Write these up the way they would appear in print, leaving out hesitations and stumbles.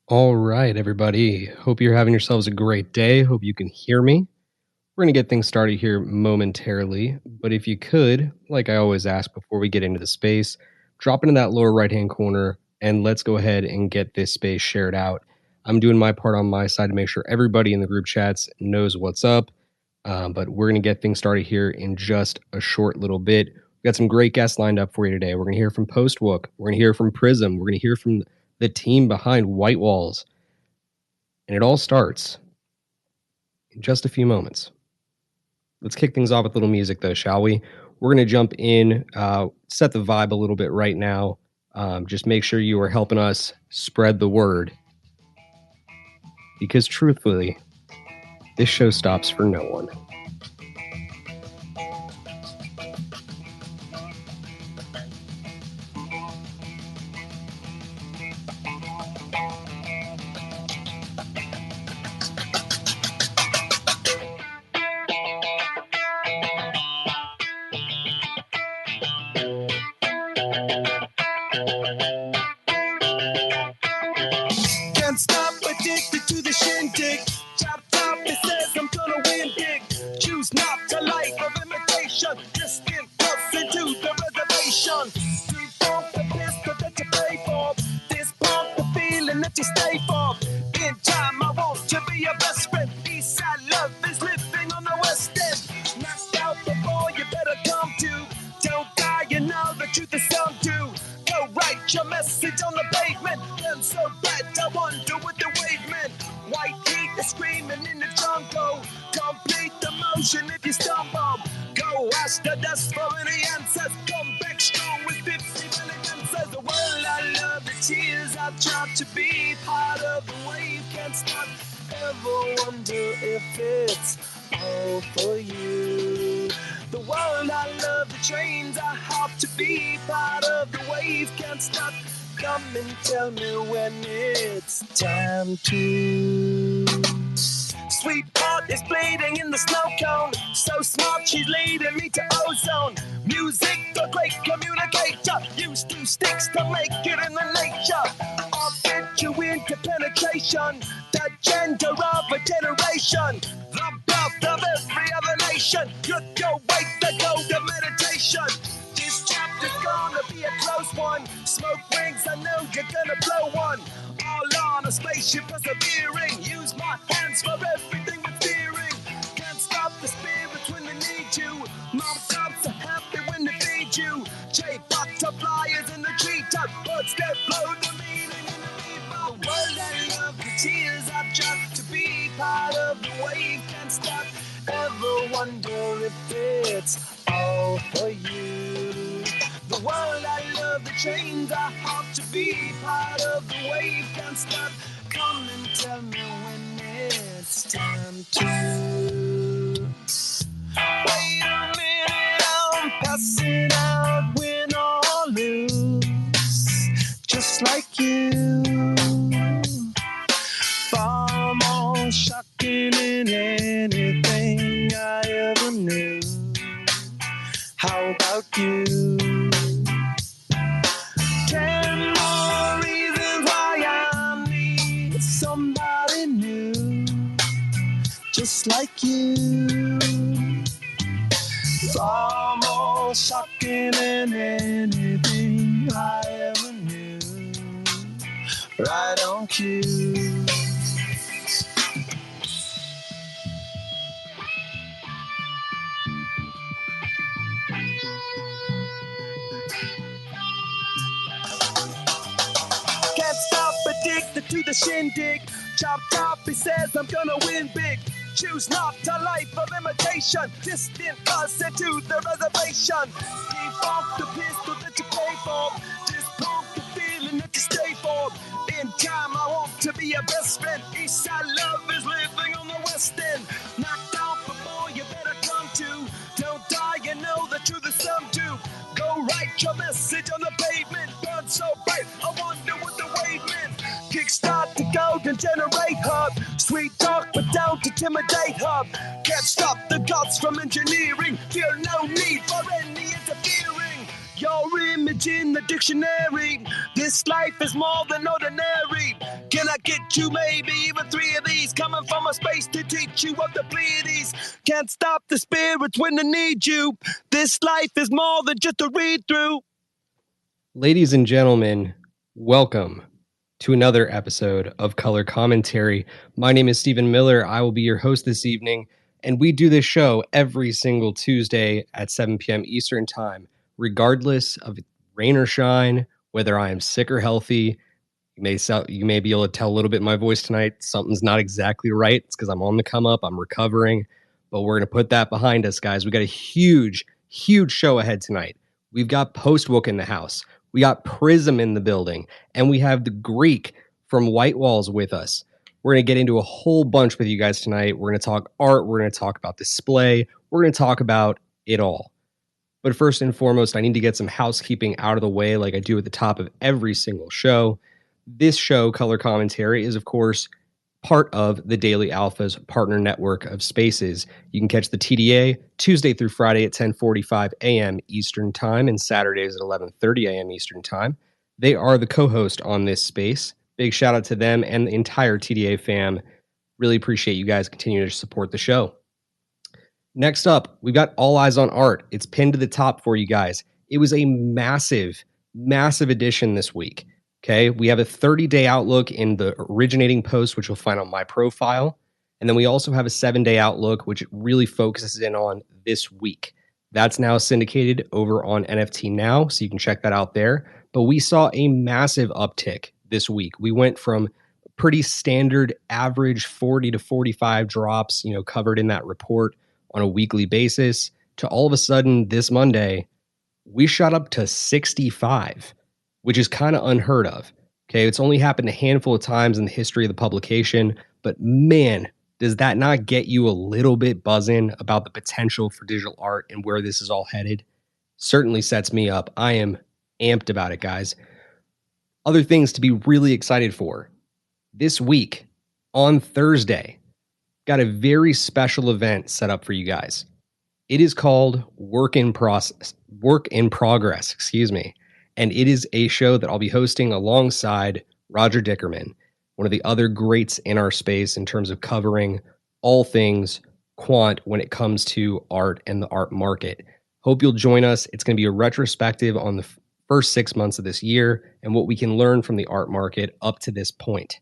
All right, everybody. Hope you're having yourselves a great day. Hope you can hear me. We're going to get things started here momentarily, but if you could, like I always ask before we get into the space, drop into that lower right hand corner and let's go ahead and get this space shared out. I'm doing my part on my side to make sure everybody in the group chats knows what's up, but we're going to get things started here in just a short little bit. We got some great guests lined up for you today. We're going to hear from Postwook. We're going to hear from Prism. We're going to hear from the team behind White Walls. And it all starts in just a few moments. Let's kick things off with a little music, though, shall we? We're going to jump in, set the vibe a little bit right now. Just make sure you are helping us spread the word. Because truthfully, this show stops for no one. Can't stop addicted to the shindig. Chop top, it says I'm gonna win big. Choose not to life of imitation. Distant us into the reservation. Street funk the pistol that you pay for. This pump the feeling that you stay for. In time, I want to be your best friend. Eastside love is living on the west end. Knocked out before you better come to. Don't die, you know the truth is some do. Go write your message on the pavement. And so bad, I wonder what the wave meant. White heat is screaming in the jungle. Complete the motion if you stumble. Go ask the dust for any answers. Come back strong with 50 million answers. The world I love, the tears I tried to be part of the wave. Can't stop. Ever wonder if it's all for you? The world I love, the trains I hop to be part of the wave. Can't stop. Come and tell me when it's time to. Sweetheart is bleeding in the snow cone. So smart, she's leading me to ozone. Music, the great communicator. Use two sticks to make it in the nature. I'll fit you into penetration. The gender of a generation. The birth of every other nation. Look your way to go to meditation. This chapter's gonna be a close one. Smoke rings, I know you're gonna blow one. All on a spaceship persevering. Use my hands for everything but fearing. Can't stop the spirits when they need you. Mom cops are happy when they feed you. J butterflies in the treetop. Birds that blow the meaning in the rainbow. World I love, the tears I've dropped to be part of the wave. Can't stop. Ever wonder if it's all for you? The world I love, the chains I hop to be part of the wave. Can't stop. Come and tell me when it's time to. Wait a minute, I'm passing out, win or lose, just like you. Far more shocking than anything I ever knew. How about you? 10 more reasons why I need somebody new, just like you. Far more shocking than anything I ever knew. Right on cue. Can't stop addicted to the shindig. Chop top, he says I'm gonna win big. Choose not a life of imitation. Distant us into the reservation. Defunct the pistol that you pay for. Just pump the feeling that you stay for. In time, I want to be your best friend. Eastside love is living on the west end. Knocked out before you better come to. Don't die, you know the truth is some do. Go write your message on the pavement. Burn so bright, I wonder what the wave meant. Kickstart the golden generate hub. Sweet talk, but don't intimidate hub. Can't stop the gods from engineering. Feel no need for any interfering. Your image in the dictionary. This life is more than ordinary. Can I get you. Maybe even three of these coming from a space to teach you of the Pleiades. Can't stop the spirits when they need you. This life is more than just a read through. Ladies and gentlemen, welcome to another episode of Color Commentary. My name is Stephen Miller. I will be your host this evening, and we do this show every single Tuesday at 7 p.m. Eastern Time, regardless of rain or shine, whether I am sick or healthy. You may be able to tell a little bit in my voice tonight. Something's not exactly right. It's because I'm on the come up. I'm recovering, but we're going to put that behind us, guys. We got a huge, huge show ahead tonight. We've got Postwook in the house. We got Prism in the building, and we have the Greek from White Walls with us. We're going to get into a whole bunch with you guys tonight. We're going to talk art. We're going to talk about display. We're going to talk about it all. But first and foremost, I need to get some housekeeping out of the way like I do at the top of every single show. This show, Color Commentary, is, of course, part of the Daily Alpha's partner network of spaces. You can catch the TDA Tuesday through Friday at 10:45 a.m. Eastern Time and Saturdays at 11:30 a.m. Eastern Time. They are the co-host on this space. Big shout out to them and the entire TDA fam. Really appreciate you guys continuing to support the show. Next up, we've got All Eyes on Art. It's pinned to the top for you guys. It was a massive, massive edition this week. Okay. We have a 30-day outlook in the originating post, which you'll find on my profile. And then we also have a 7-day outlook, which really focuses in on this week. That's now syndicated over on NFT Now, so you can check that out there. But we saw a massive uptick this week. We went from pretty standard average 40 to 45 drops, covered in that report on a weekly basis to all of a sudden this Monday, we shot up to 65, which is kind of unheard of. Okay. It's only happened a handful of times in the history of the publication, but man, does that not get you a little bit buzzing about the potential for digital art and where this is all headed? Certainly sets me up. I am amped about it, guys. Other things to be really excited for. This week on Thursday, got a very special event set up for you guys. It is called Work in Progress, excuse me. And it is a show that I'll be hosting alongside Roger Dickerman, one of the other greats in our space in terms of covering all things quant when it comes to art and the art market. Hope you'll join us. It's going to be a retrospective on the first 6 months of this year and what we can learn from the art market up to this point.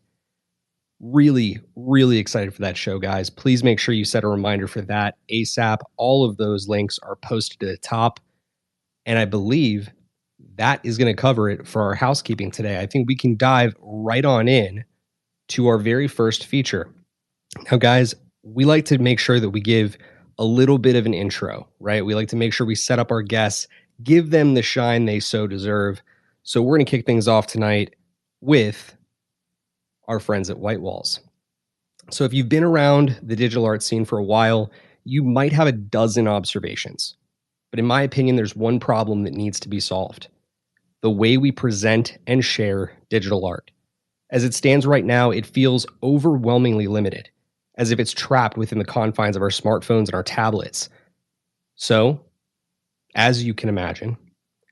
Really, really excited for that show, guys. Please make sure you set a reminder for that ASAP. All of those links are posted at the top. And I believe that is going to cover it for our housekeeping today. I think we can dive right on in to our very first feature. Now, guys, we like to make sure that we give a little bit of an intro, right? We like to make sure we set up our guests, give them the shine they so deserve. So we're going to kick things off tonight with our friends at White Walls. So if you've been around the digital art scene for a while, you might have a dozen observations. But in my opinion, there's one problem that needs to be solved: the way we present and share digital art. As it stands right now, it feels overwhelmingly limited, as if it's trapped within the confines of our smartphones and our tablets. So, as you can imagine,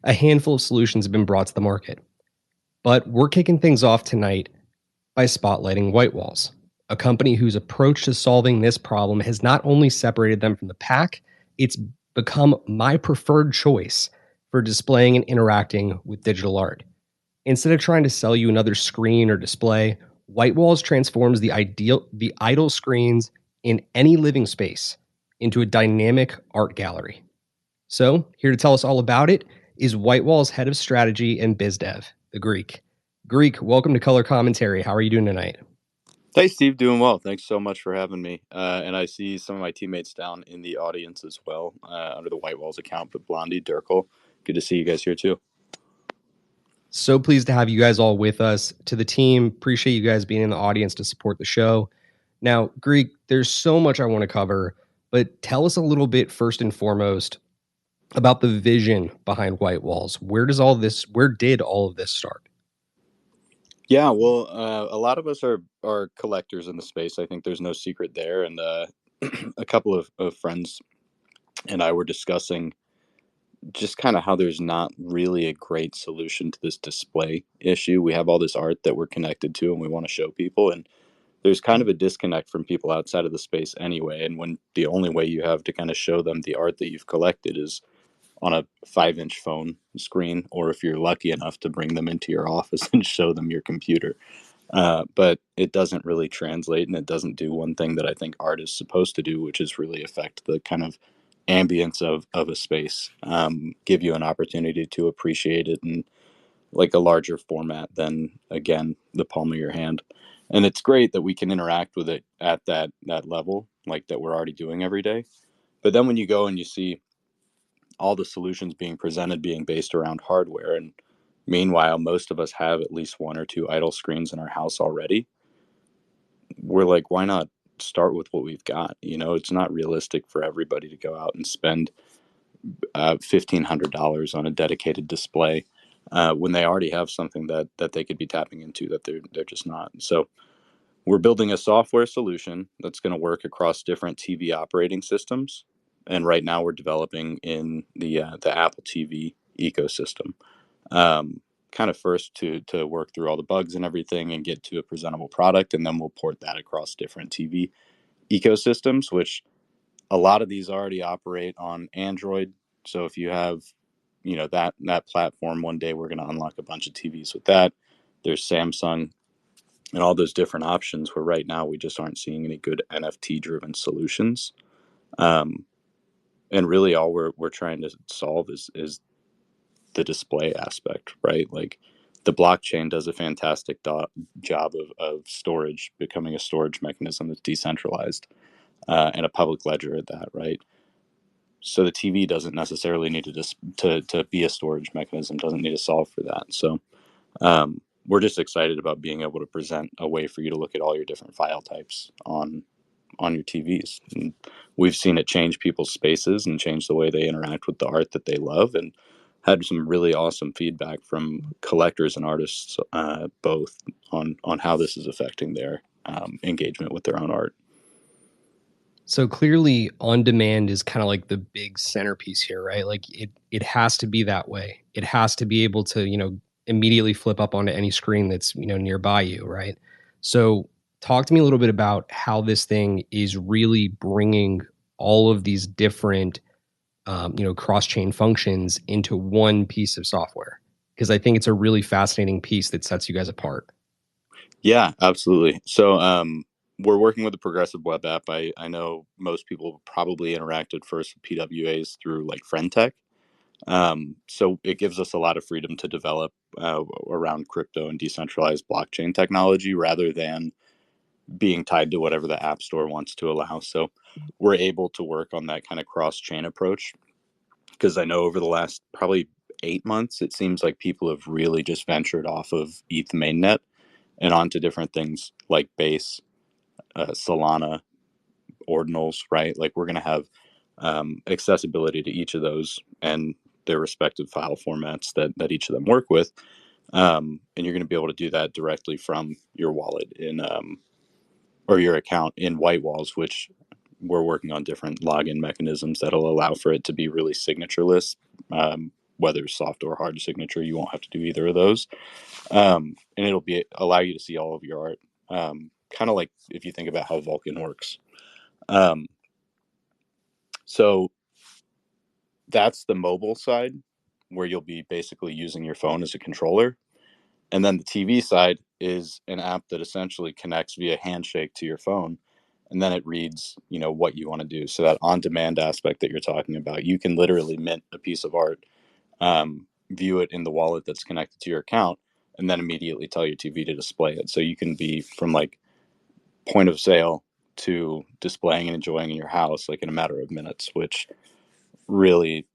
a handful of solutions have been brought to the market. But we're kicking things off tonight by spotlighting White Walls, a company whose approach to solving this problem has not only separated them from the pack, it's become my preferred choice for displaying and interacting with digital art. Instead of trying to sell you another screen or display, White Walls transforms the idle screens in any living space into a dynamic art gallery. So, here to tell us all about it is White Walls head of strategy and biz dev, the Greek. Greek, welcome to Color Commentary. How are you doing tonight? Hey, Steve, doing well. Thanks so much for having me. And I see some of my teammates down in the audience as well, under the White Walls account, but Blondie, Durkle. Good to see you guys here too. So pleased to have you guys all with us. To the team, appreciate you guys being in the audience to support the show. Now, Greek, there's so much I want to cover, but tell us a little bit first and foremost about the vision behind White Walls. Where did all of this start? Yeah, well, a lot of us are collectors in the space. I think there's no secret there. And a couple of friends and I were discussing just kind of how there's not really a great solution to this display issue. We have all this art that we're connected to and we want to show people, and there's kind of a disconnect from people outside of the space anyway. And when the only way you have to kind of show them the art that you've collected is on a 5-inch phone screen, or if you're lucky enough to bring them into your office and show them your computer. But it doesn't really translate, and it doesn't do one thing that I think art is supposed to do, which is really affect the kind of ambience of a space, give you an opportunity to appreciate it in like a larger format than, again, the palm of your hand. And it's great that we can interact with it at that level, like that we're already doing every day. But then when you go and you see all the solutions being presented being based around hardware, and meanwhile most of us have at least one or two idle screens in our house already, we're like, why not start with what we've got? It's not realistic for everybody to go out and spend $1,500 on a dedicated display when they already have something that they could be tapping into that they're just not. So we're building a software solution that's going to work across different TV operating systems, and right now we're developing in the Apple TV ecosystem. Kind of first to work through all the bugs and everything and get to a presentable product, and then we'll port that across different TV ecosystems, which a lot of these already operate on Android. So if you have, that platform, one day we're going to unlock a bunch of TVs with that. There's Samsung and all those different options, where right now we just aren't seeing any good NFT driven solutions. Um, and really all we're trying to solve is the display aspect, right? Like the blockchain does a fantastic job of storage, becoming a storage mechanism that's decentralized, and a public ledger at that, right? So the TV doesn't necessarily need to be a storage mechanism, doesn't need to solve for that. So we're just excited about being able to present a way for you to look at all your different file types on your TVs. And we've seen it change people's spaces and change the way they interact with the art that they love, and had some really awesome feedback from collectors and artists, both on how this is affecting their engagement with their own art. So clearly on demand is kind of like the big centerpiece here, right? Like it has to be that way. It has to be able to, immediately flip up onto any screen that's, nearby you, right? So talk to me a little bit about how this thing is really bringing all of these different cross-chain functions into one piece of software. Because I think it's a really fascinating piece that sets you guys apart. Yeah, absolutely. So we're working with a progressive web app. I know most people probably interacted first with PWAs through like FriendTech. So it gives us a lot of freedom to develop around crypto and decentralized blockchain technology, rather than being tied to whatever the app store wants to allow. So we're able to work on that kind of cross chain approach, because I know over the last probably 8 months, it seems like people have really just ventured off of ETH mainnet and onto different things like Base, Solana, ordinals, right? Like we're going to have accessibility to each of those and their respective file formats that each of them work with. And you're going to be able to do that directly from your wallet or your account in White Walls, which we're working on different login mechanisms that'll allow for it to be really signatureless. Whether soft or hard signature, you won't have to do either of those. And it'll allow you to see all of your art. Kind of like if you think about how Vulkan works. Um, so that's the mobile side, where you'll be basically using your phone as a controller. And then the TV side is an app that essentially connects via handshake to your phone. And then it reads, what you want to do. So that on-demand aspect that you're talking about, you can literally mint a piece of art, view it in the wallet that's connected to your account, and then immediately tell your TV to display it. So you can be from like point of sale to displaying and enjoying in your house like in a matter of minutes, which really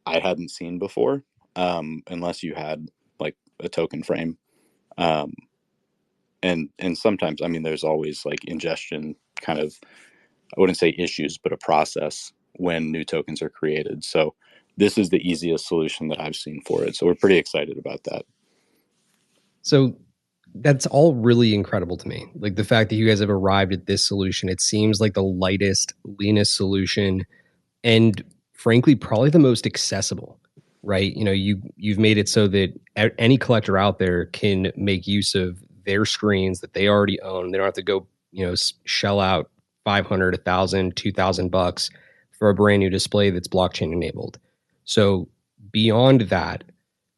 I hadn't seen before, unless you had like a token frame. Um, and sometimes, I mean, there's always like ingestion kind of, I wouldn't say issues, but a process when new tokens are created. So this is the easiest solution that I've seen for it. So we're pretty excited about that. So that's all really incredible to me. Like the fact that you guys have arrived at this solution, it seems like the lightest, leanest solution, and frankly, probably the most accessible. right? You've made it so that any collector out there can make use of their screens that they already own. They don't have to go, shell out 500, 1,000, 2,000 bucks for a brand new display that's blockchain enabled. So beyond that,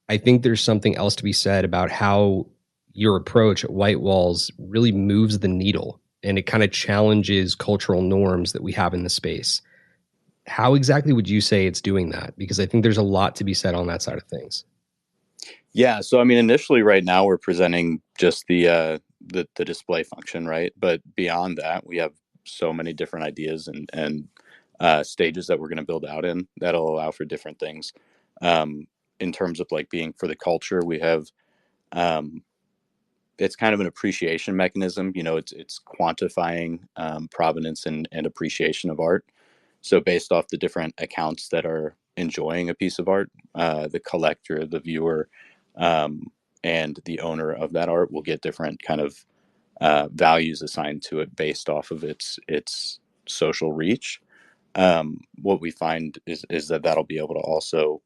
I think there's something else to be said about how your approach at White Walls really moves the needle and it kind of challenges cultural norms that we have in the space. How exactly would you say it's doing that? Because I think there's a lot to be said on that side of things. Yeah, so I mean, initially, right now we're presenting just the display function, right? But beyond that, we have so many different ideas and stages that we're going to build out in that'll allow for different things. Um, in terms of like being for the culture, we have um, it's kind of an appreciation mechanism. It's quantifying provenance and appreciation of art. So based off the different accounts that are enjoying a piece of art, the collector, the viewer, um, and the owner of that art will get different kind of values assigned to it based off of its social reach. What we find is that that'll be able to also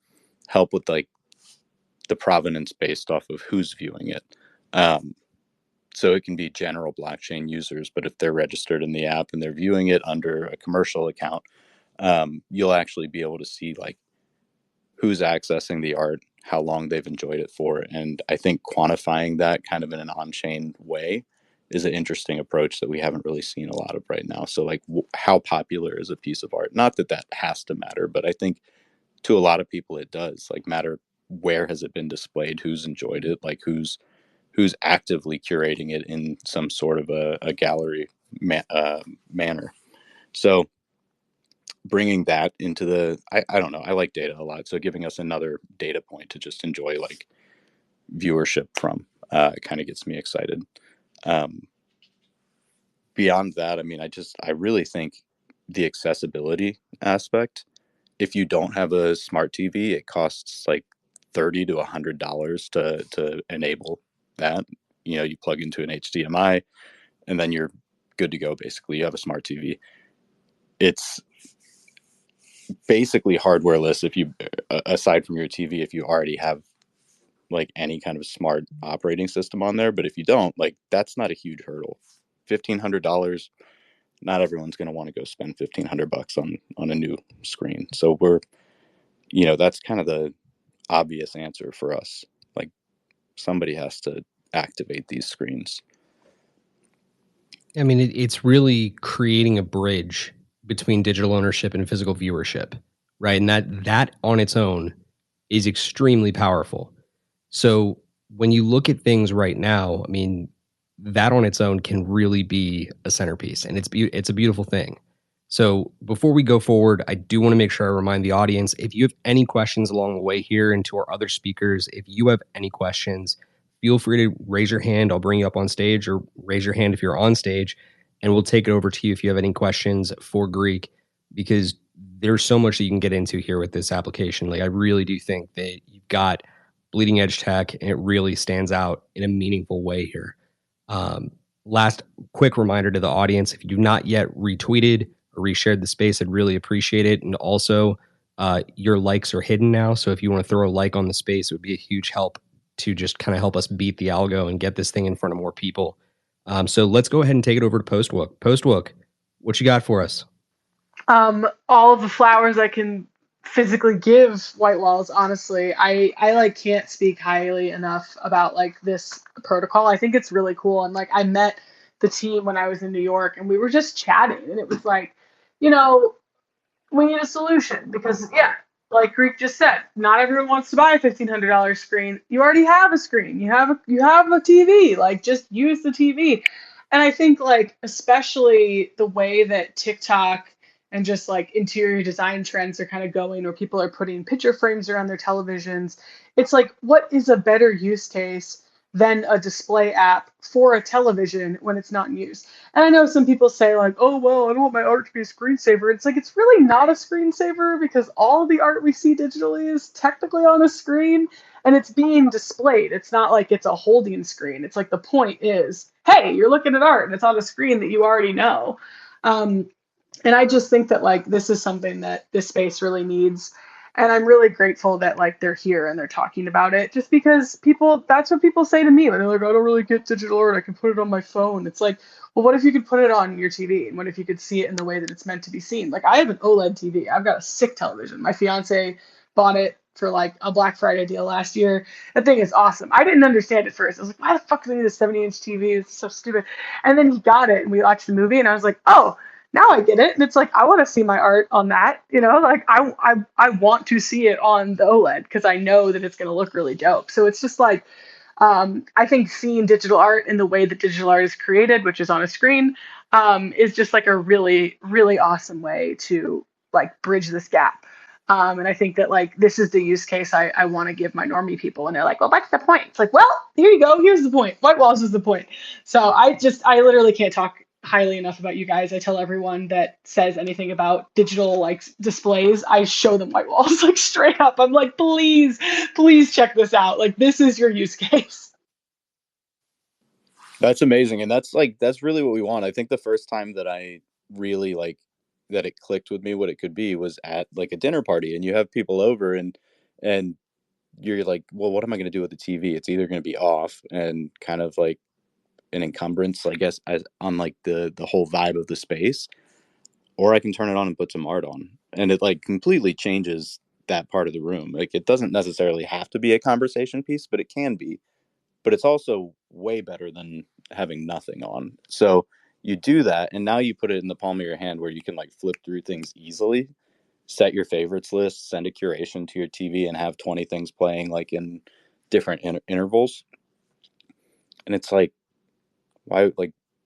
help with like the provenance based off of who's viewing it. Um, so it can be general blockchain users, but if they're registered in the app and they're viewing it under a commercial account, you'll actually be able to see like who's accessing the art, how long they've enjoyed it for. And I think quantifying that kind of in an on-chain way is an interesting approach that we haven't really seen a lot of right now. So like how popular is a piece of art? Not that that has to matter, but I think to a lot of people it does like matter. Where has it been displayed? Who's enjoyed it? Like who's actively curating it in some sort of a gallery manner. So bringing that into I don't know, I like data a lot, so giving us another data point to just enjoy like viewership from kind of gets me excited. um, Beyond that, I mean, I really think the accessibility aspect, if you don't have a smart TV, it costs like $30 to $100 to enable that. You plug into an HDMI and then you're good to go. Basically, you have a smart TV. It's basically hardwareless if you aside from your TV, if you already have like any kind of smart operating system on there. But if you don't, like, that's not a huge hurdle. $1,500, not everyone's going to want to go spend $1,500 on a new screen. So that's kind of the obvious answer for us. Like, somebody has to activate these screens. I mean, it's really creating a bridge between digital ownership and physical viewership, right? And that on its own is extremely powerful. So when you look at things right now, I mean, that on its own can really be a centerpiece, and it's a beautiful thing. So before we go forward, I do want to make sure I remind the audience, if you have any questions along the way here and to our other speakers, if you have any questions, feel free to raise your hand. I'll bring you up on stage, or raise your hand if you're on stage, and we'll take it over to you if you have any questions for Greek, because there's so much that you can get into here with this application. Like, I really do think that you've got bleeding edge tech, and it really stands out in a meaningful way here. Last quick reminder to the audience: if you've not yet retweeted or reshared the space, I'd really appreciate it. And also, your likes are hidden now, so if you want to throw a like on the space, it would be a huge help to just kind of help us beat the algo and get this thing in front of more people. So let's go ahead and take it over to Postwook. Postwook, what you got for us? All of the flowers I can physically give White Walls, honestly. I like can't speak highly enough about like this protocol. I think it's really cool. And like I met the team when I was in New York and we were just chatting and it was like, you know, we need a solution because yeah, like Greek just said, not everyone wants to buy a $1,500 screen. You already have a screen. You have a TV. Like just use the TV. And I think like especially the way that TikTok and just like interior design trends are kind of going, or people are putting picture frames around their televisions. It's like, what is a better use case than a display app for a television when it's not in use? And I know some people say like, oh, well, I don't want my art to be a screensaver. It's like, it's really not a screensaver because all of the art we see digitally is technically on a screen and it's being displayed. It's not like it's a holding screen. It's like the point is, hey, you're looking at art and it's on a screen that you already know. And I just think that like this is something that this space really needs. And I'm really grateful that like they're here and they're talking about it, just because people, that's what people say to me when they're like, I don't really get digital art, I can put it on my phone. It's like, well, what if you could put it on your TV, and what if you could see it in the way that it's meant to be seen? Like I have an OLED TV, I've got a sick television. My fiance bought it for like a Black Friday deal last year. That thing is awesome. I didn't understand it first. I was like, why the fuck do they need a 70-inch TV? It's so stupid. And then he got it and we watched the movie and I was like, oh, now I get it. And it's like, I want to see my art on that, you know, like I want to see it on the OLED because I know that it's going to look really dope. So it's just like, I think seeing digital art in the way that digital art is created, which is on a screen, is just like a really, really awesome way to like bridge this gap. And I think that like this is the use case I want to give my normie people. And they're like, well, what's the point? It's like, well, here you go. Here's the point. White walls is the point. So I literally can't talk highly enough about you guys. I tell everyone that says anything about digital like displays, I show them white walls like straight up. I'm like, please check this out. Like this is your use case. That's amazing, and that's really what we want. I think the first time that I really like that it clicked with me what it could be was at like a dinner party, and you have people over, and you're like, well, what am I going to do with the TV? It's either going to be off and kind of like an encumbrance, I guess, on like the whole vibe of the space, or I can turn it on and put some art on, and it like completely changes that part of the room. Like it doesn't necessarily have to be a conversation piece, but it can be. But it's also way better than having nothing on. So you do that, and now you put it in the palm of your hand where you can like flip through things easily, set your favorites list, send a curation to your TV, and have 20 things playing like in different intervals. And it's like, why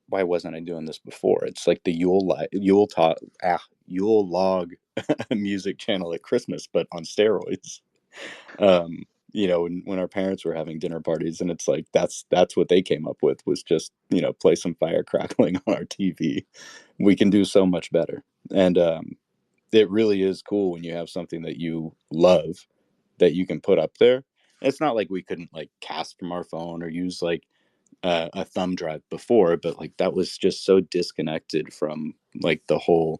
wasn't I doing this before? It's like the Yule log music channel at Christmas, but on steroids. um when our parents were having dinner parties, and it's like that's what they came up with, was just play some fire crackling on our TV. We can do so much better. And it really is cool when you have something that you love that you can put up there. It's not like we couldn't like cast from our phone or use like a thumb drive before, but like that was just so disconnected from like the whole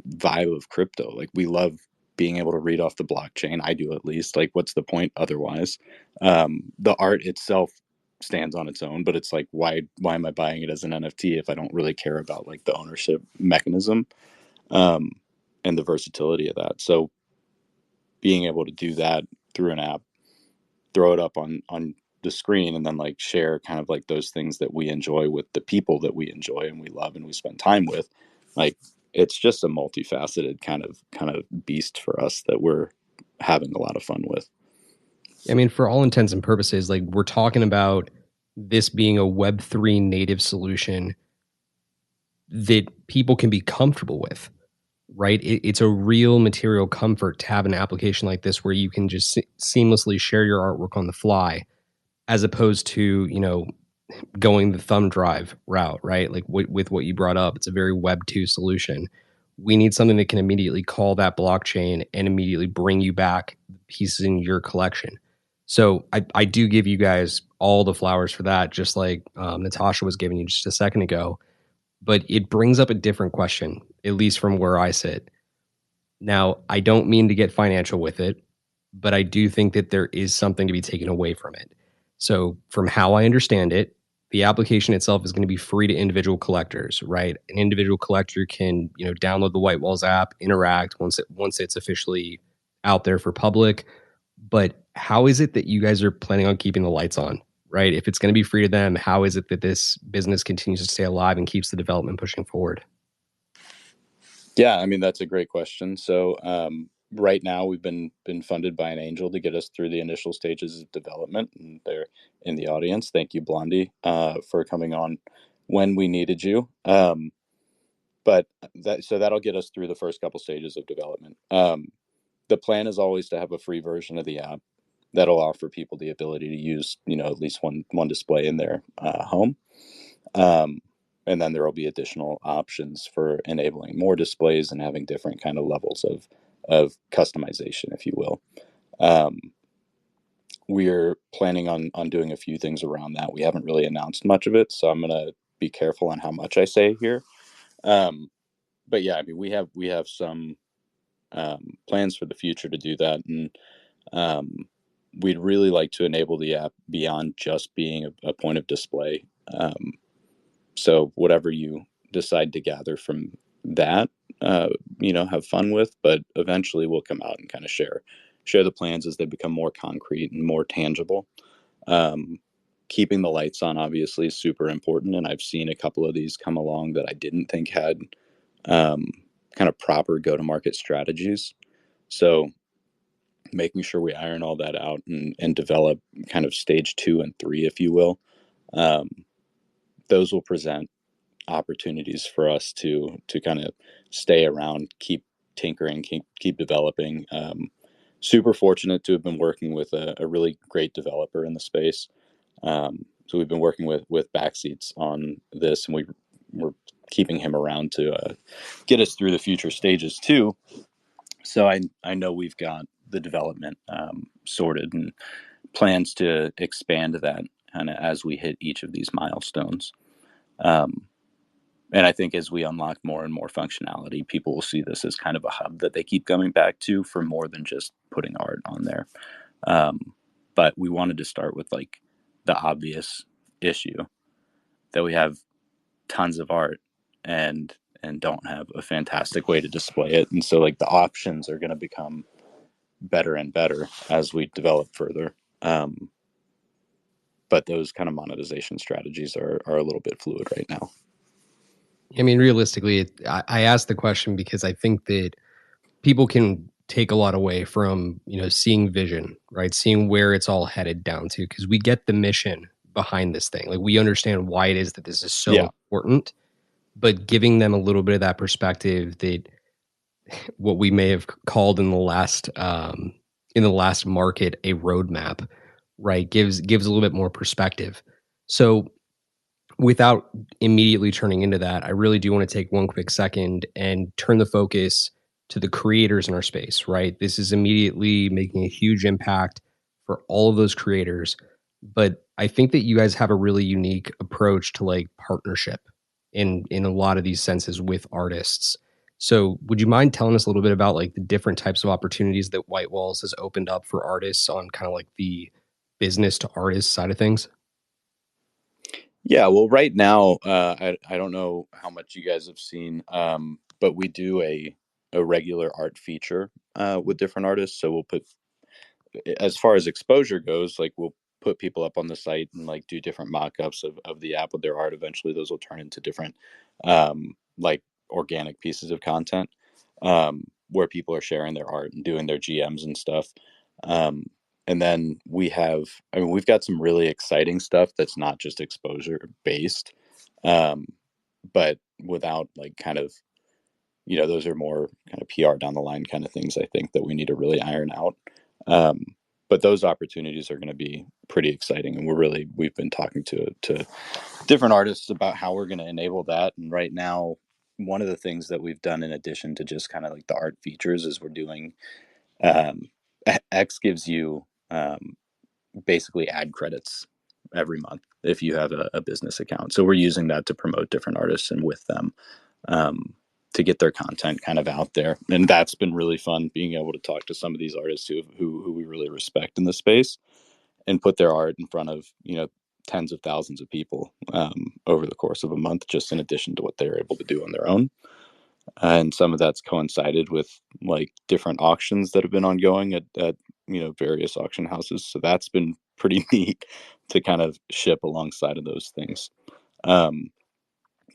vibe of crypto. Like we love being able to read off the blockchain. I do, at least. Like what's the point otherwise? The art itself stands on its own, but it's like, why am I buying it as an NFT if I don't really care about like the ownership mechanism, um, and the versatility of that? So being able to do that through an app, throw it up on the screen, and then like share kind of like those things that we enjoy with the people that we enjoy and we love and we spend time with, like it's just a multifaceted kind of beast for us that we're having a lot of fun with. I mean, for all intents and purposes, like we're talking about this being a Web3 native solution that people can be comfortable with, right? It's a real material comfort to have an application like this where you can just seamlessly share your artwork on the fly, as opposed to, going the thumb drive route, right? Like with what you brought up, it's a very Web 2 solution. We need something that can immediately call that blockchain and immediately bring you back pieces in your collection. So I do give you guys all the flowers for that, just like Natasha was giving you just a second ago. But it brings up a different question, at least from where I sit. Now, I don't mean to get financial with it, but I do think that there is something to be taken away from it. So, from how I understand it, the application itself is going to be free to individual collectors, right? An individual collector can, download the White Walls app, interact once it's officially out there for public. But how is it that you guys are planning on keeping the lights on, right? If it's going to be free to them, how is it that this business continues to stay alive and keeps the development pushing forward? Yeah, I mean that's a great question. So right now we've been funded by an angel to get us through the initial stages of development, and they're in the audience. Thank you, Blondie, for coming on when we needed you. But that'll get us through the first couple stages of development. The plan is always to have a free version of the app that'll offer people the ability to use at least one display in their home. um, and then there will be additional options for enabling more displays and having different kind of levels of customization, if you will. um, we're planning on doing a few things around that. We haven't really announced much of it, so I'm going to be careful on how much I say here. um, but yeah, I mean we have some plans for the future to do that. And we'd really like to enable the app beyond just being a point of display. So whatever you decide to gather from that, have fun with, but eventually we'll come out and kind of share the plans as they become more concrete and more tangible. Um, Keeping the lights on obviously is super important, and I've seen a couple of these come along that I didn't think had um, kind of proper go-to-market strategies. So making sure we iron all that out and develop kind of stage 2 and 3, if you will. Um, those will present opportunities for us to kind of stay around, keep tinkering, keep developing. Super fortunate to have been working with a really great developer in the space. So we've been working with Backseats on this, and we're keeping him around to get us through the future stages too. So I know we've got the development sorted and plans to expand that kind of as we hit each of these milestones. Um, and I think as we unlock more and more functionality, people will see this as kind of a hub that they keep coming back to for more than just putting art on there. Um, but we wanted to start with like the obvious issue that we have tons of art and don't have a fantastic way to display it. And so like the options are going to become better and better as we develop further. Um, but those kind of monetization strategies are a little bit fluid right now. I mean, realistically, I asked the question because I think that people can take a lot away from, seeing vision, right? Seeing where it's all headed down to, because we get the mission behind this thing. Like, we understand why it is that this is so Yeah. important, but giving them a little bit of that perspective, that what we may have called in the last market a roadmap, right, gives a little bit more perspective. So without immediately turning into that, I really do want to take one quick second and turn the focus to the creators in our space, right? This is immediately making a huge impact for all of those creators. But I think that you guys have a really unique approach to like partnership in a lot of these senses with artists. So would you mind telling us a little bit about like the different types of opportunities that White Walls has opened up for artists on kind of like the business to artist side of things? Yeah, well, right now, I don't know how much you guys have seen, but we do a regular art feature with different artists. So we'll put, as far as exposure goes, like we'll put people up on the site and like do different mock-ups of the app with their art. Eventually, those will turn into different like organic pieces of content where people are sharing their art and doing their GMs and stuff. Um, and then I mean, we've got some really exciting stuff that's not just exposure based, um, but without like kind of, those are more kind of PR down the line kind of things I think that we need to really iron out. Um, but those opportunities are going to be pretty exciting. And we've been talking to different artists about how we're going to enable that. And right now, one of the things that we've done in addition to just kind of like the art features is we're doing, um, X gives you basically ad credits every month if you have a business account. So we're using that to promote different artists and with them um, to get their content kind of out there. And that's been really fun being able to talk to some of these artists who we really respect in the space and put their art in front of, tens of thousands of people over the course of a month, just in addition to what they're able to do on their own. And some of that's coincided with like different auctions that have been ongoing at various auction houses. So that's been pretty neat to kind of ship alongside of those things. Um,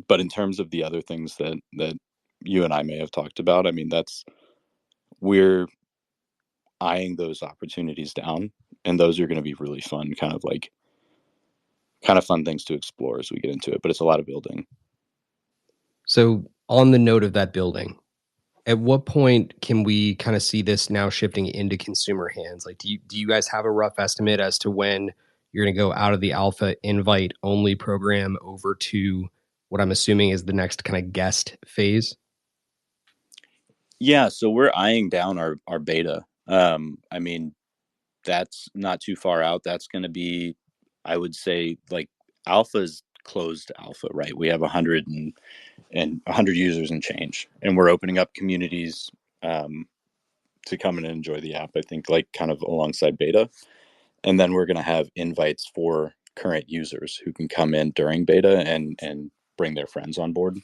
but in terms of the other things that you and I may have talked about, I mean, we're eyeing those opportunities down, and those are going to be really fun, kind of fun things to explore as we get into it. But it's a lot of building. So on the note of that building, at what point can we kind of see this now shifting into consumer hands? Like, do you guys have a rough estimate as to when you're going to go out of the alpha invite only program over to what I'm assuming is the next kind of guest phase? Yeah, so we're eyeing down our beta. I mean, that's not too far out. That's going to be, I would say, like alpha's closed alpha, right? We have 100 users and change, and we're opening up communities. to come in and enjoy the app. I think like kind of alongside beta, and then we're going to have invites for current users who can come in during beta and bring their friends on board,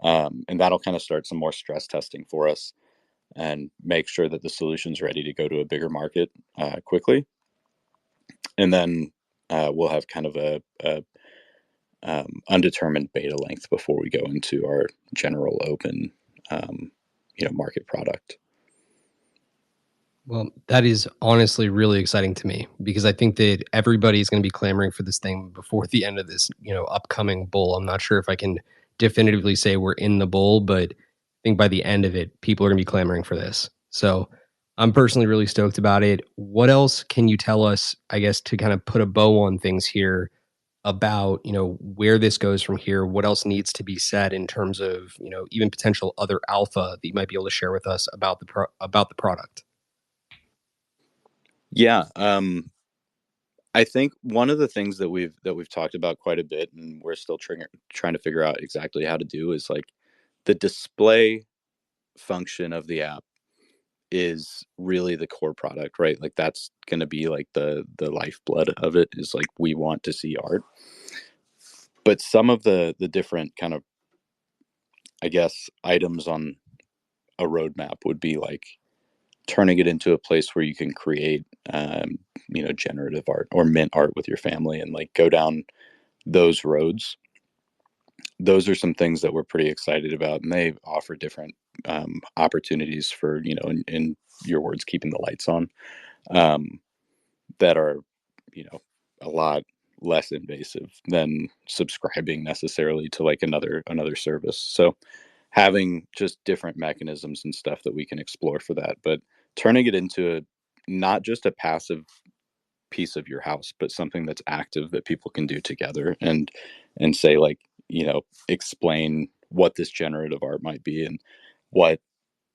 and that'll kind of start some more stress testing for us and make sure that the solution's ready to go to a bigger market quickly. And then we'll have kind of a undetermined beta length before we go into our general open, market product. Well, that is honestly really exciting to me because I think that everybody's going to be clamoring for this thing before the end of this, upcoming bull. I'm not sure if I can definitively say we're in the bull, but I think by the end of it, people are going to be clamoring for this. So I'm personally really stoked about it. What else can you tell us, I guess, to kind of put a bow on things here about, where this goes from here? What else needs to be said in terms of, even potential other alpha that you might be able to share with us about about the product? Yeah, I think one of the things that we've talked about quite a bit, and we're still trying to figure out exactly how to do, is like the display function of the app is really the core product, right? Like that's going to be like the lifeblood of it, is like we want to see art. But some of the different kind of, I guess, items on a roadmap would be like turning it into a place where you can create generative art or mint art with your family and like go down those roads. Those are some things that we're pretty excited about, and they offer different opportunities for, in your words, keeping the lights on, um, that are, you know, a lot less invasive than subscribing necessarily to like another service. So having just different mechanisms and stuff that we can explore for that, but turning it into not just a passive piece of your house, but something that's active that people can do together and say like, explain what this generative art might be and what,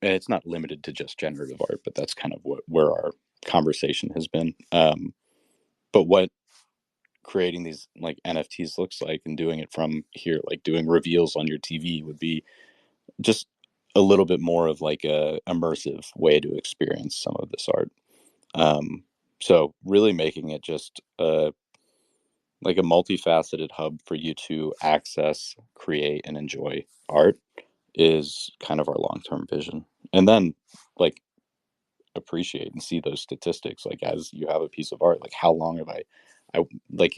and it's not limited to just generative art, but that's kind of where our conversation has been. But what creating these like NFTs looks like and doing it from here, like doing reveals on your TV, would be just a little bit more of like a immersive way to experience some of this art. Um, so really making it just like a multifaceted hub for you to access, create, and enjoy art is kind of our long-term vision. And then like appreciate and see those statistics, like as you have a piece of art, like how long have I like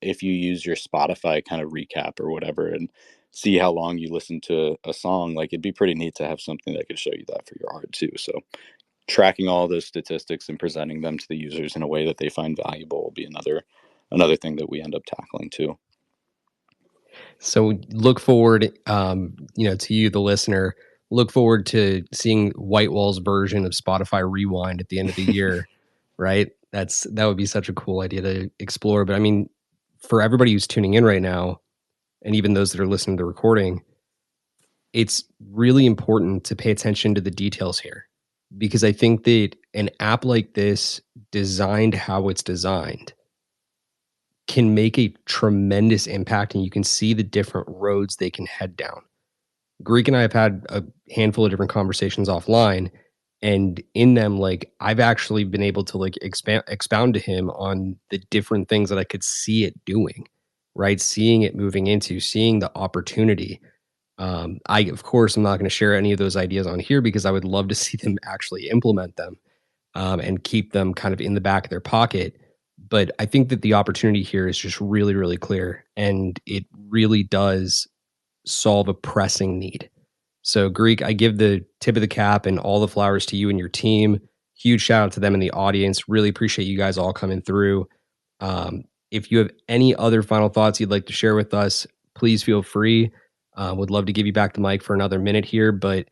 if you use your Spotify kind of recap or whatever and see how long you listen to a song, like it'd be pretty neat to have something that could show you that for your art too. So tracking all those statistics and presenting them to the users in a way that they find valuable will be another thing that we end up tackling too. So look forward, to you, the listener. Look forward to seeing Whitewall's version of Spotify Rewind at the end of the year, right? That would be such a cool idea to explore. But I mean, for everybody who's tuning in right now, and even those that are listening to the recording, it's really important to pay attention to the details here, because I think that an app like this, designed how it's designed, can make a tremendous impact, and you can see the different roads they can head down. Greek and I have had a handful of different conversations offline, and in them, like, I've actually been able to like expound to him on the different things that I could see it doing, right? Seeing it moving into, seeing the opportunity. I, of course, I'm not going to share any of those ideas on here because I would love to see them actually implement them, and keep them kind of in the back of their pocket. But I think that the opportunity here is just really, really clear, and it really does solve a pressing need. So, Greek, I give the tip of the cap and all the flowers to you and your team. Huge shout out to them in the audience. Really appreciate you guys all coming through. If you have any other final thoughts you'd like to share with us, please feel free. Would love to give you back the mic for another minute here, but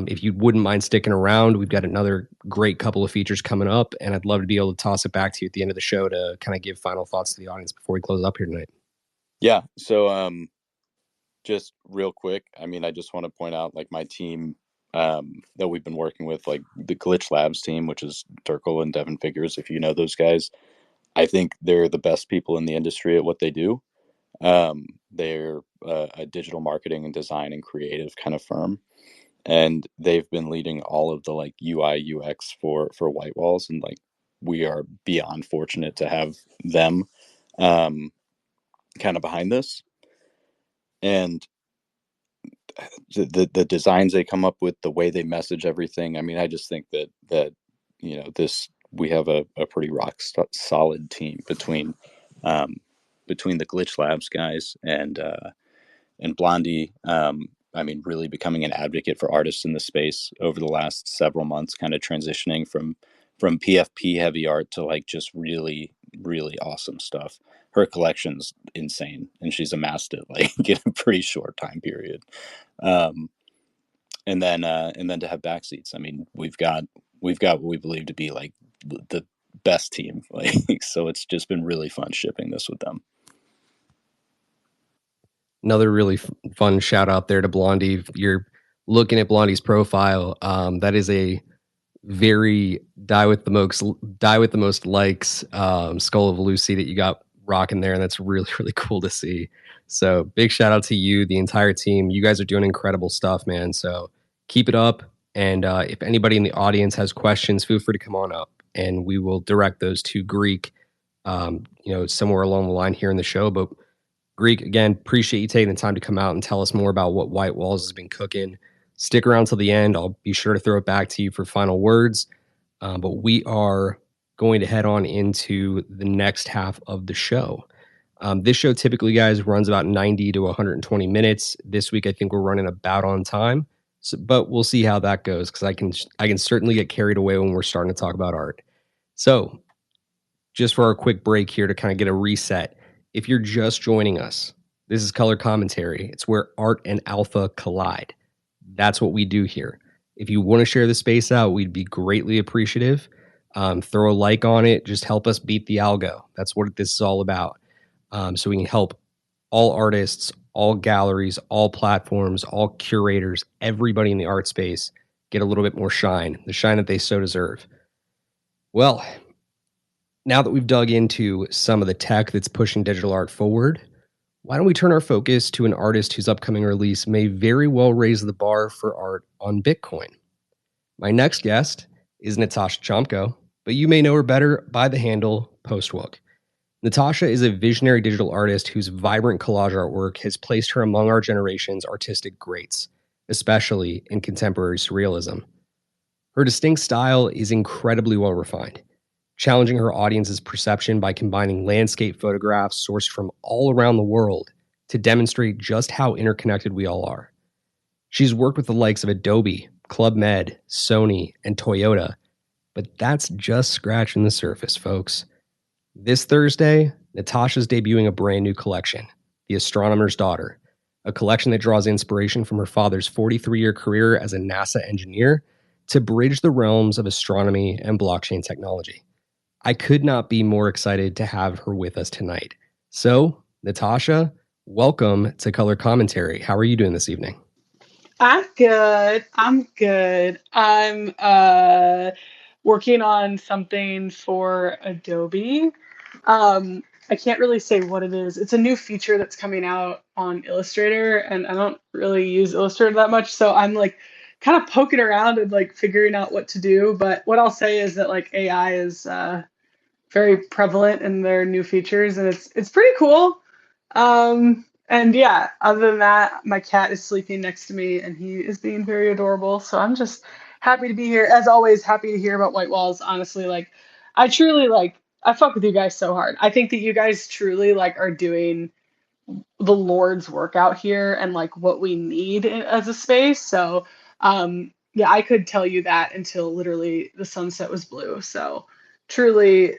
if you wouldn't mind sticking around, we've got another great couple of features coming up, and I'd love to be able to toss it back to you at the end of the show to kind of give final thoughts to the audience before we close up here tonight. Yeah. So just real quick, I mean, I just want to point out like my team that we've been working with, like the Glitch Labs team, which is Dirkle and Devin Figures. If you know those guys, I think they're the best people in the industry at what they do. They're a digital marketing and design and creative kind of firm. and they've been leading all of the like UI UX for White Walls, and like we are beyond fortunate to have them um, kind of behind this. And the designs they come up with, the way they message everything. I mean, I just think that this we have a pretty solid team um, between the Glitch Labs guys and Blondie. I mean, really becoming an advocate for artists in the space over the last several months, kind of transitioning from PFP heavy art to like just really really awesome stuff. Her collection's insane, and she's amassed it like in a pretty short time period. Um, and then to have backseats. I mean, we've got what we believe to be like the best team. Like, so it's just been really fun shipping this with them. Another really fun shout out there to Blondie. If you're looking at Blondie's profile, that is a very die with the most likes Skull of Lucy that you got rocking there, and that's really really cool to see. So big shout out to you, the entire team. You guys are doing incredible stuff, man. So keep it up. And if anybody in the audience has questions, feel free to come on up, and we will direct those to Greek. Somewhere along the line here in the show. But Greek, again, appreciate you taking the time to come out and tell us more about what White Walls has been cooking. Stick around till the end. I'll be sure to throw it back to you for final words. But we are going to head on into the next half of the show. This show typically, guys, runs about 90 to 120 minutes. This week, I think we're running about on time. But we'll see how that goes, because I can certainly get carried away when we're starting to talk about art. So just for our quick break here to kind of get a reset, if you're just joining us, this is Color Commentary. It's where art and alpha collide. That's what we do here. If you want to share the space out, we'd be greatly appreciative. Throw a like on it. Just help us beat the algo. That's what this is all about. So we can help all artists, all galleries, all platforms, all curators, everybody in the art space get a little bit more shine, the shine that they so deserve. Well, now that we've dug into some of the tech that's pushing digital art forward, why don't we turn our focus to an artist whose upcoming release may very well raise the bar for art on Bitcoin? My next guest is Natasha Chomko, but you may know her better by the handle Postwook. Natasha is a visionary digital artist whose vibrant collage artwork has placed her among our generation's artistic greats, especially in contemporary surrealism. Her distinct style is incredibly well refined, challenging her audience's perception by combining landscape photographs sourced from all around the world to demonstrate just how interconnected we all are. She's worked with the likes of Adobe, Club Med, Sony, and Toyota, but that's just scratching the surface, folks. This Thursday, Natasha's debuting a brand new collection, The Astronomer's Daughter, a collection that draws inspiration from her father's 43-year career as a NASA engineer to bridge the realms of astronomy and blockchain technology. I could not be more excited to have her with us tonight. So, Natasha, welcome to Color Commentary. How are you doing this evening? I'm good. I'm working on something for Adobe. I can't really say what it is. It's a new feature that's coming out on Illustrator, and I don't really use Illustrator that much, so I'm like kind of poking around and like figuring out what to do. But what I'll say is that like AI is very prevalent in their new features, and it's pretty cool. And yeah, other than that, my cat is sleeping next to me, and he is being very adorable. So I'm just happy to be here. As always, happy to hear about White Walls. Honestly, like I truly like I fuck with you guys so hard. I think that you guys truly like are doing the Lord's work out here and like what we need as a space. So yeah, I could tell you that until literally the sunset was blue. So truly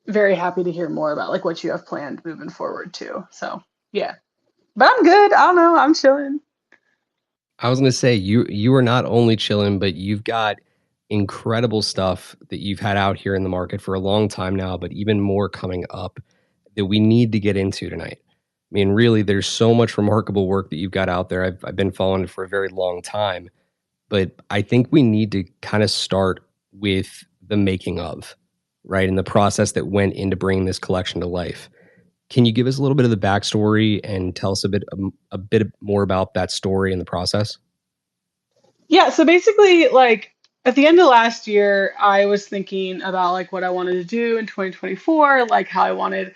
very happy to hear more about like what you have planned moving forward too. So yeah, but I'm good. I don't know. I'm chilling. I was going to say you are not only chilling, but you've got incredible stuff that you've had out here in the market for a long time now, but even more coming up that we need to get into tonight. I mean, really, there's so much remarkable work that you've got out there. I've been following it for a very long time, but I think we need to kind of start with the making of, right? And the process that went into bringing this collection to life. Can you give us a little bit of the backstory and tell us a bit more about that story and the process? Yeah, so basically, like at the end of last year, I was thinking about like what I wanted to do in 2024, like how I wanted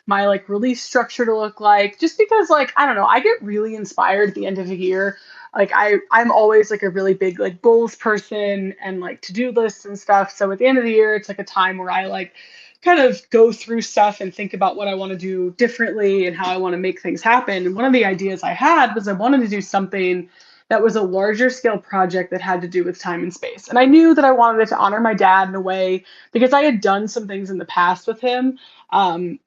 my like release structure to look like, just because like I don't know, I get really inspired at the end of the year. Like I'm always like a really big like goals person and like to-do lists and stuff. So at the end of the year, it's like a time where I like kind of go through stuff and think about what I want to do differently and how I want to make things happen. And one of the ideas I had was I wanted to do something that was a larger scale project that had to do with time and space. And I knew that I wanted it to honor my dad in a way because I had done some things in the past with him.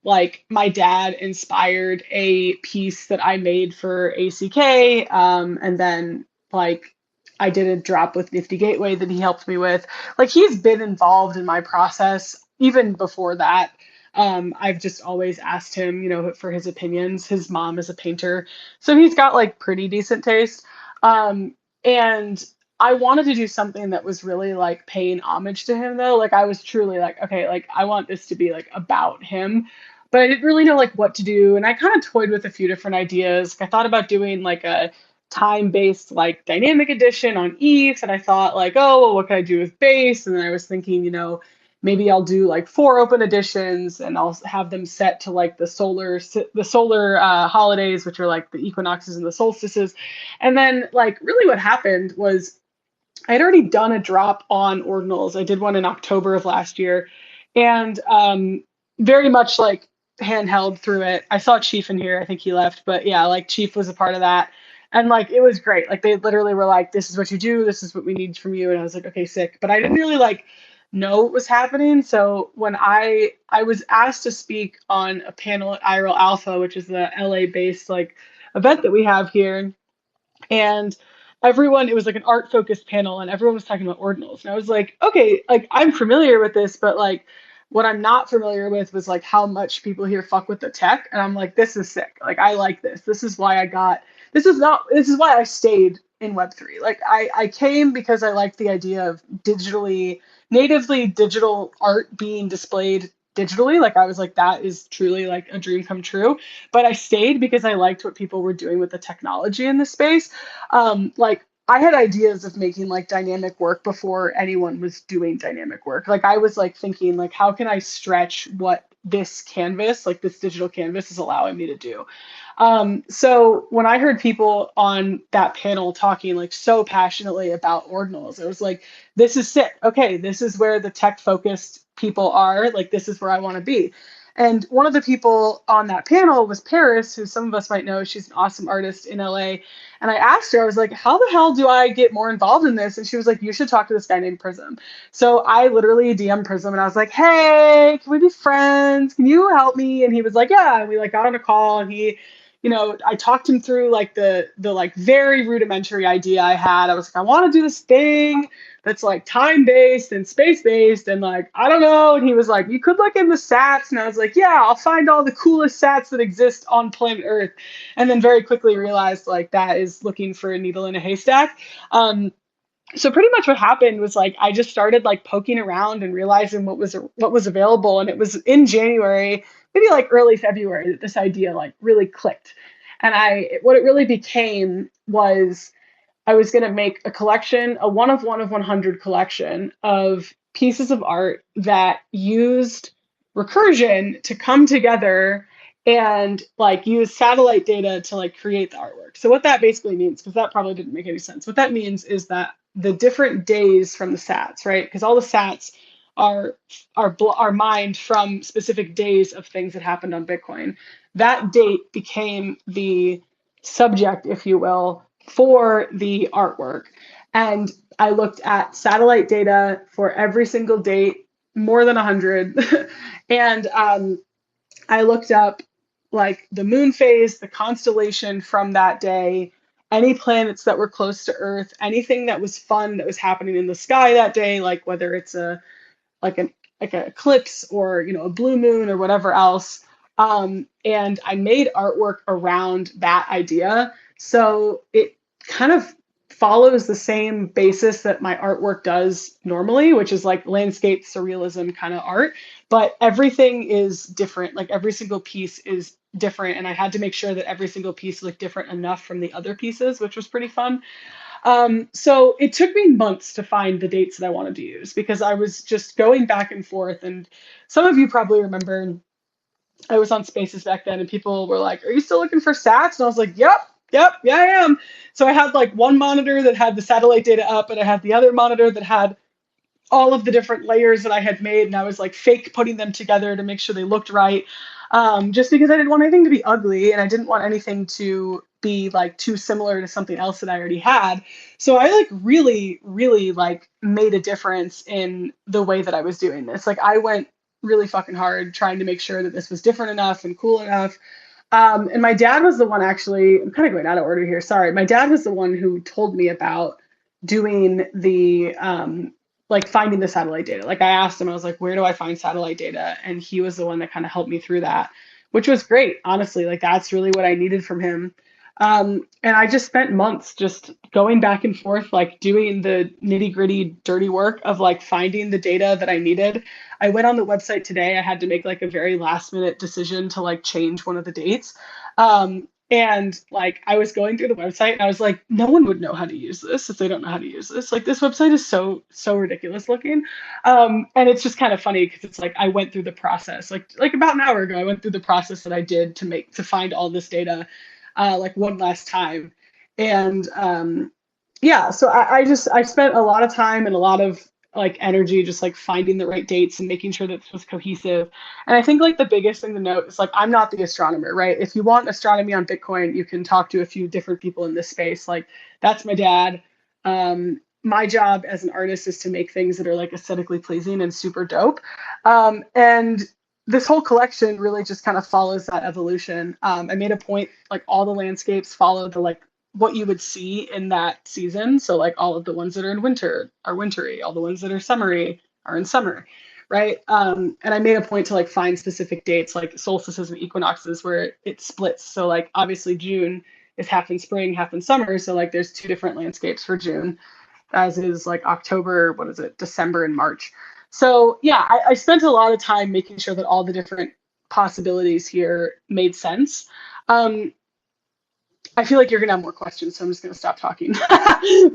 Like my dad inspired a piece that I made for ACK, and then like I did a drop with Nifty Gateway that he helped me with. Like he's been involved in my process even before that. I've just always asked him, you know, for his opinions. His mom is a painter, so he's got like pretty decent taste. And I wanted to do something that was really like paying homage to him though. Like I was truly like, okay, like I want this to be like about him. But I didn't really know like what to do. And I kind of toyed with a few different ideas. I thought about doing like a time-based like dynamic edition on ETH. And I thought like, oh, well, what can I do with base? And then I was thinking, you know, maybe I'll do like 4 open editions and I'll have them set to like the solar holidays, which are like the equinoxes and the solstices. And then like really what happened was I had already done a drop on ordinals. I did one in October of last year, and very much like handheld through it. I saw Chief in here. I think he left, but yeah, like Chief was a part of that, and like it was great. Like they literally were like, "This is what you do. This is what we need from you," and I was like, "Okay, sick." But I didn't really like know what was happening. So when I was asked to speak on a panel at IRL Alpha, which is the LA based like event that we have here, and everyone, it was like an art focused panel and everyone was talking about ordinals, and I was like, okay, like I'm familiar with this, but like what I'm not familiar with was like how much people here fuck with the tech, and I'm like, this is sick. Like I like this is why I got this is why I stayed in Web3. Like I came because I liked the idea of natively digital art being displayed digitally. Like I was like, that is truly like a dream come true. But I stayed because I liked what people were doing with the technology in the space. Like I had ideas of making like dynamic work before anyone was doing dynamic work. Like I was like thinking like, how can I stretch what this canvas, like this digital canvas, is allowing me to do? So when I heard people on that panel talking like so passionately about ordinals, it was like, this is sick. Okay, this is where the tech focused people are. Like this is where I want to be. And one of the people on that panel was Paris, who some of us might know. She's an awesome artist in LA. And I asked her, I was like, how the hell do I get more involved in this? And she was like, you should talk to this guy named Prism. So I literally DM'd Prism and I was like, hey, can we be friends? Can you help me? And he was like, yeah. And we like got on a call and he, you know, I talked him through like the like very rudimentary idea I had. I was like, I want to do this thing that's like time based and space based and like I don't know. And he was like, you could look in the sats, and I was like, yeah, I'll find all the coolest sats that exist on planet Earth. And then very quickly realized like that is looking for a needle in a haystack. So pretty much what happened was like I just started like poking around and realizing what was available, and it was in January, maybe like early February, that this idea like really clicked. And what it really became was I was going to make a collection, a one of 100 collection of pieces of art that used recursion to come together and like use satellite data to like create the artwork. So what that basically means, because that probably didn't make any sense, what that means is that the different days from the sats, right? Because all the sats are mined from specific days of things that happened on Bitcoin. That date became the subject, if you will, for the artwork. And I looked at satellite data for every single date, more than 100. And I looked up like the moon phase, the constellation from that day, any planets that were close to Earth, anything that was fun that was happening in the sky that day, like whether it's like an like an eclipse or a blue moon or whatever else. And I made artwork around that idea. So it kind of follows the same basis that my artwork does normally, which is like landscape surrealism kind of art. But everything is different. Like every single piece is different. And I had to make sure that every single piece looked different enough from the other pieces, which was pretty fun. So it took me months to find the dates that I wanted to use because I was just going back and forth. And some of you probably remember I was on Spaces back then, and people were like, "Are you still looking for sats?" And I was like, "Yep, yep, yeah, I am." So I had like one monitor that had the satellite data up, and I had the other monitor that had all of the different layers that I had made, and I was like fake putting them together to make sure they looked right. Just because I didn't want anything to be ugly and I didn't want anything to be like too similar to something else that I already had. So I like really, really like made a difference in the way that I was doing this. Like I went really fucking hard trying to make sure that this was different enough and cool enough. And my dad was the one actually, I'm kind of going out of order here. Sorry. My dad was the one who told me about doing the like finding the satellite data. Like I asked him, I was like, where do I find satellite data? And he was the one that kind of helped me through that, which was great, honestly. Like that's really what I needed from him. And I just spent months just going back and forth, like doing the nitty gritty, dirty work of like finding the data that I needed. I went on the website today. I had to make like a very last minute decision to like change one of the dates. And like I was going through the website and I was like, no one would know how to use this if they don't know how to use this. Like this website is so ridiculous looking. And it's just kind of funny because it's like I went through the process. Like about an hour ago, I went through the process that I did to find all this data like one last time. And yeah, so I spent a lot of time and a lot of like energy just like finding the right dates and making sure that this was cohesive. And I think like the biggest thing to note is like I'm not the astronomer, right? If you want astronomy on Bitcoin, you can talk to a few different people in this space. Like that's my dad. My job as an artist is to make things that are like aesthetically pleasing and super dope. And this whole collection really just kind of follows that evolution. I made a point like all the landscapes follow the like what you would see in that season. So like all of the ones that are in winter are wintry, all the ones that are summery are in summer, right? And I made a point to like find specific dates like solstices and equinoxes where it splits. So like obviously June is half in spring, half in summer. So like there's two different landscapes for June, as is like October, what is it, December and March. So yeah, I spent a lot of time making sure that all the different possibilities here made sense. Um, I feel like you're gonna have more questions, so I'm just gonna stop talking.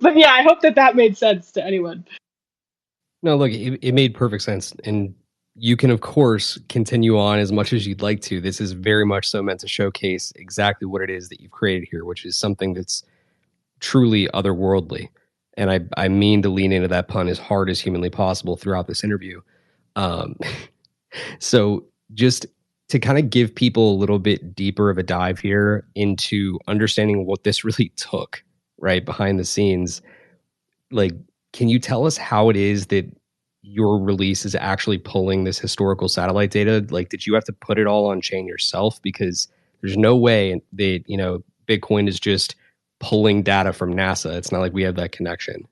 But yeah, I hope that that made sense to anyone. No, look, it made perfect sense. And you can, of course, continue on as much as you'd like to. This is very much so meant to showcase exactly what it is that you've created here, which is something that's truly otherworldly. And I mean to lean into that pun as hard as humanly possible throughout this interview. Um, so just to kind of give people a little bit deeper of a dive here into understanding what this really took, right, behind the scenes, like, can you tell us how it is that your release is actually pulling this historical satellite data? Like, did you have to put it all on chain yourself? Because there's no way that, Bitcoin is just pulling data from NASA. It's not like we have that connection.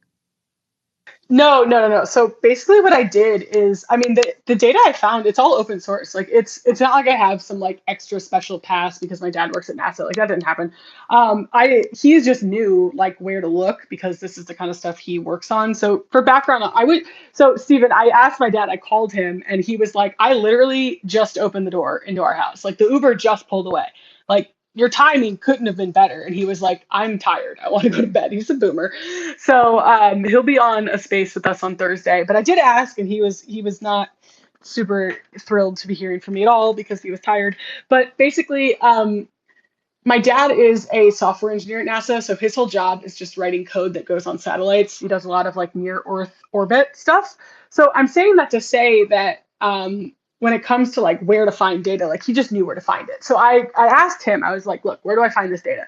No. So basically what I did is, I mean, the data I found, it's all open source. Like it's not like I have some like extra special pass because my dad works at NASA. Like that didn't happen. He just knew like where to look because this is the kind of stuff he works on. So for background, so Stephen, I asked my dad, I called him and he was like, I literally just opened the door into our house. Like the Uber just pulled away. Like your timing couldn't have been better. And he was like, I'm tired. I want to go to bed. He's a boomer. So he'll be on a space with us on Thursday. But I did ask, and he was not super thrilled to be hearing from me at all because he was tired. But basically, my dad is a software engineer at NASA, so his whole job is just writing code that goes on satellites. He does a lot of like near Earth orbit stuff. So I'm saying that to say that when it comes to like where to find data, like he just knew where to find it. So I asked him, I was like, look, where do I find this data?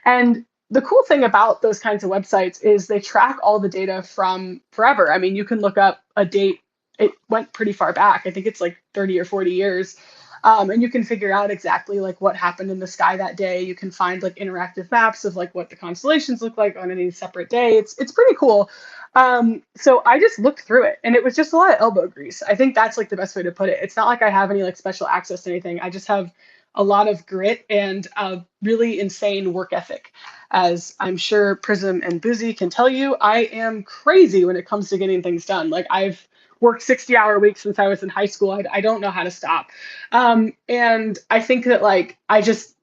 And the cool thing about those kinds of websites is they track all the data from forever. I mean, you can look up a date, it went pretty far back. I think it's like 30 or 40 years. And you can figure out exactly like what happened in the sky that day. You can find like interactive maps of like what the constellations look like on any separate day. It's pretty cool. So I just looked through it and it was just a lot of elbow grease. I think that's like the best way to put it. It's not like I have any like special access to anything. I just have a lot of grit and a really insane work ethic. As I'm sure Prism and Boozy can tell you, I am crazy when it comes to getting things done. Like I've worked 60-hour weeks since I was in high school. I don't know how to stop. And I think that like I just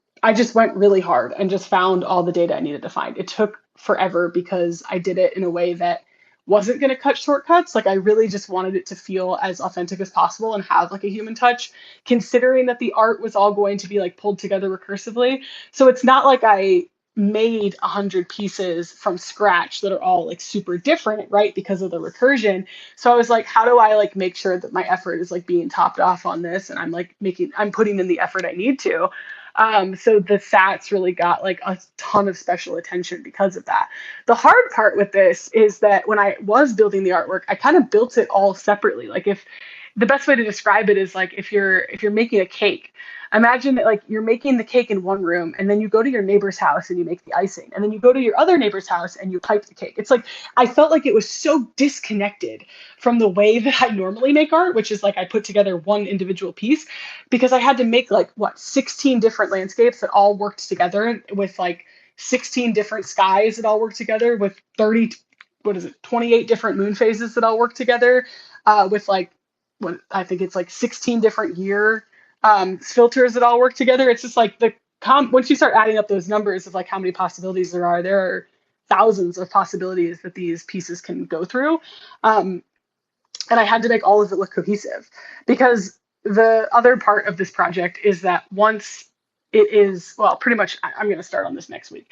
went really hard and just found all the data I needed to find. It took forever because I did it in a way that wasn't going to cut shortcuts. Like I really just wanted it to feel as authentic as possible and have like a human touch, considering that the art was all going to be like pulled together recursively. So it's not like I made 100 pieces from scratch that are all like super different, right? Because of the recursion. So I was like, how do I like make sure that my effort is like being topped off on this, and I'm putting in the effort I need to. So the sats really got like a ton of special attention because of that. The hard part with this is that when I was building the artwork, I kind of built it all separately. Like if the best way to describe it is like if you're making a cake, imagine that like you're making the cake in one room, and then you go to your neighbor's house and you make the icing, and then you go to your other neighbor's house and you pipe the cake. It's like I felt like it was so disconnected from the way that I normally make art, which is like I put together one individual piece, because I had to make like what 16 different landscapes that all worked together with like 16 different skies that all work together with 30, what is it, 28 different moon phases that all work together, with like what I think it's like 16 different year filters that all work together. It's just like once you start adding up those numbers of like how many possibilities there are thousands of possibilities that these pieces can go through. Um, and I had to make all of it look cohesive, because the other part of this project is that once it is, well, pretty much, I'm going to start on this next week.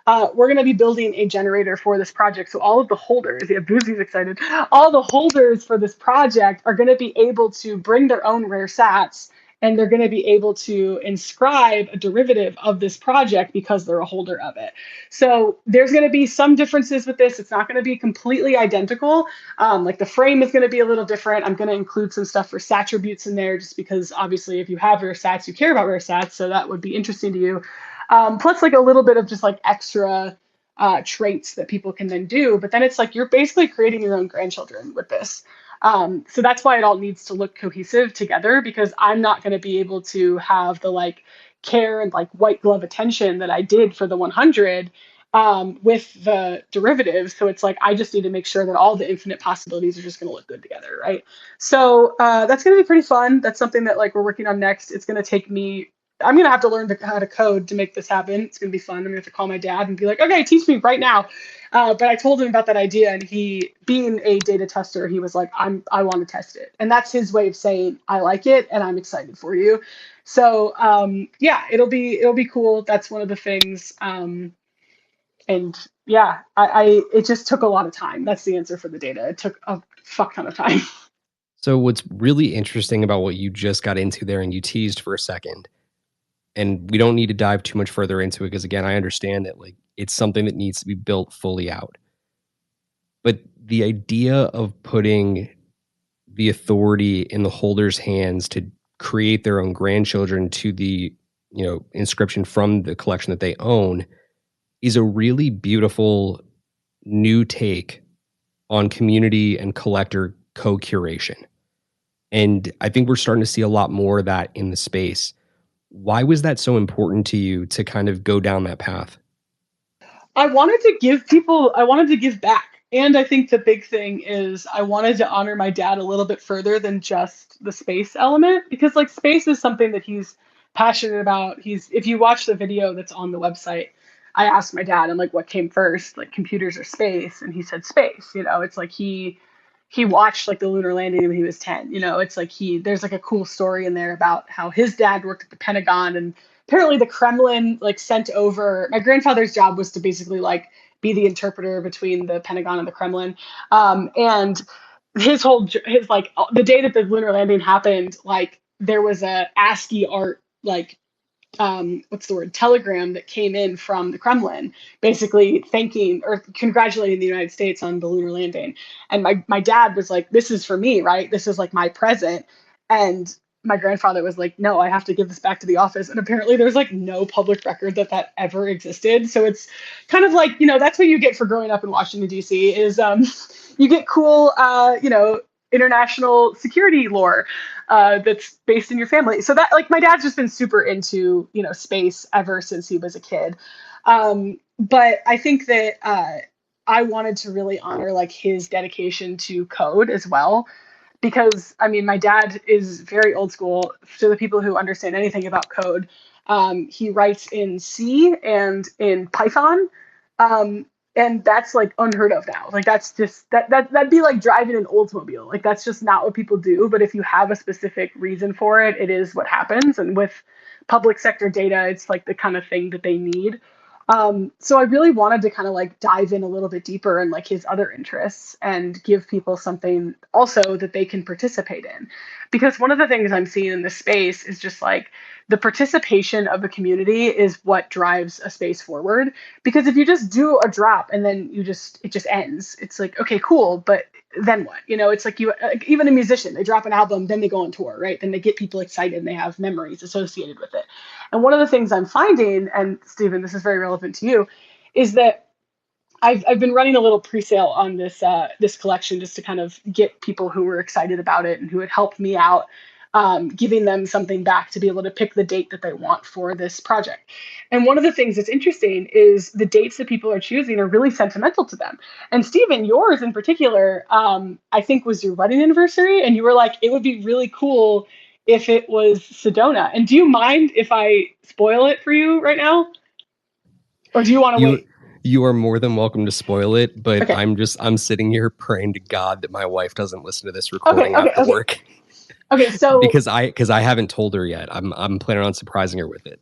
We're going to be building a generator for this project. So all of the holders, yeah, Boozy's excited. All the holders for this project are going to be able to bring their own rare sats, and they're going to be able to inscribe a derivative of this project because they're a holder of it. So there's going to be some differences with this. It's not going to be completely identical. Like the frame is going to be a little different. I'm going to include some stuff for sattributes in there, just because obviously if you have rare sats, you care about rare sats. So that would be interesting to you. Plus like a little bit of just like extra traits that people can then do. But then it's like you're basically creating your own grandchildren with this. So that's why it all needs to look cohesive together, because I'm not going to be able to have the like care and like white glove attention that I did for the 100 with the derivatives. So it's like I just need to make sure that all the infinite possibilities are just going to look good together, right? So that's going to be pretty fun. That's something that like we're working on next. It's going to take me. I'm going to have to learn how to code to make this happen. It's going to be fun. I'm going to have to call my dad and be like, okay, teach me right now. But I told him about that idea, and he, being a data tester, he was like, I want to test it. And that's his way of saying, I like it and I'm excited for you. So yeah, it'll be cool. That's one of the things. And yeah, it just took a lot of time. That's the answer for the data. It took a fuck ton of time. So what's really interesting about what you just got into there, and you teased for a second, and we don't need to dive too much further into it because again, I understand that like it's something that needs to be built fully out. But the idea of putting the authority in the holder's hands to create their own grandchildren to the, inscription from the collection that they own is a really beautiful new take on community and collector co-curation. And I think we're starting to see a lot more of that in the space. Why was that so important to you to kind of go down that path? I wanted to give back. And I think the big thing is I wanted to honor my dad a little bit further than just the space element, because like space is something that he's passionate about. If you watch the video that's on the website, I asked my dad, I'm like, what came first, like computers or space? And he said space. It's like he watched like the lunar landing when he was 10. It's like there's like a cool story in there about how his dad worked at the Pentagon, and apparently the Kremlin like sent over, my grandfather's job was to basically like be the interpreter between the Pentagon and the Kremlin. And his like the day that the lunar landing happened, like there was a ASCII art like what's the word, telegram that came in from the Kremlin, basically thanking or congratulating the United States on the lunar landing. And my dad was like, this is for me, right? This is like my present. And my grandfather was like, no, I have to give this back to the office. And apparently there's like no public record that ever existed. So it's kind of like, that's what you get for growing up in Washington, D.C. is you get cool, international security lore that's based in your family. So that like my dad's just been super into, space ever since he was a kid. But I think that I wanted to really honor like his dedication to code as well, because I mean, my dad is very old school. To the people who understand anything about code, he writes in C and in Python. And that's like unheard of now. Like that's just that'd be like driving an Oldsmobile. Like that's just not what people do. But if you have a specific reason for it, it is what happens. And with public sector data, it's like the kind of thing that they need. So I really wanted to kind of like dive in a little bit deeper in like his other interests and give people something also that they can participate in. Because one of the things I'm seeing in this space is just like the participation of the community is what drives a space forward. Because if you just do a drop and then it just ends, it's like, okay, cool, but then what? You know, it's like you like even a musician, they drop an album, then they go on tour, right? Then they get people excited and they have memories associated with it. And one of the things I'm finding, and Stephen, this is very relevant to you, is that I've been running a little pre-sale on this collection just to kind of get people who were excited about it and who had helped me out, giving them something back to be able to pick the date that they want for this project. And one of the things that's interesting is the dates that people are choosing are really sentimental to them. And Stephen, yours in particular, I think was your wedding anniversary, and you were like, it would be really cool if it was Sedona. And do you mind if I spoil it for you right now, or do you want to You wait? you are more than welcome to spoil it, but Okay. I'm sitting here praying to God that my wife doesn't listen to this Okay. recording Okay. after Okay. work Okay, so because I haven't told her yet. I'm planning on surprising her with it.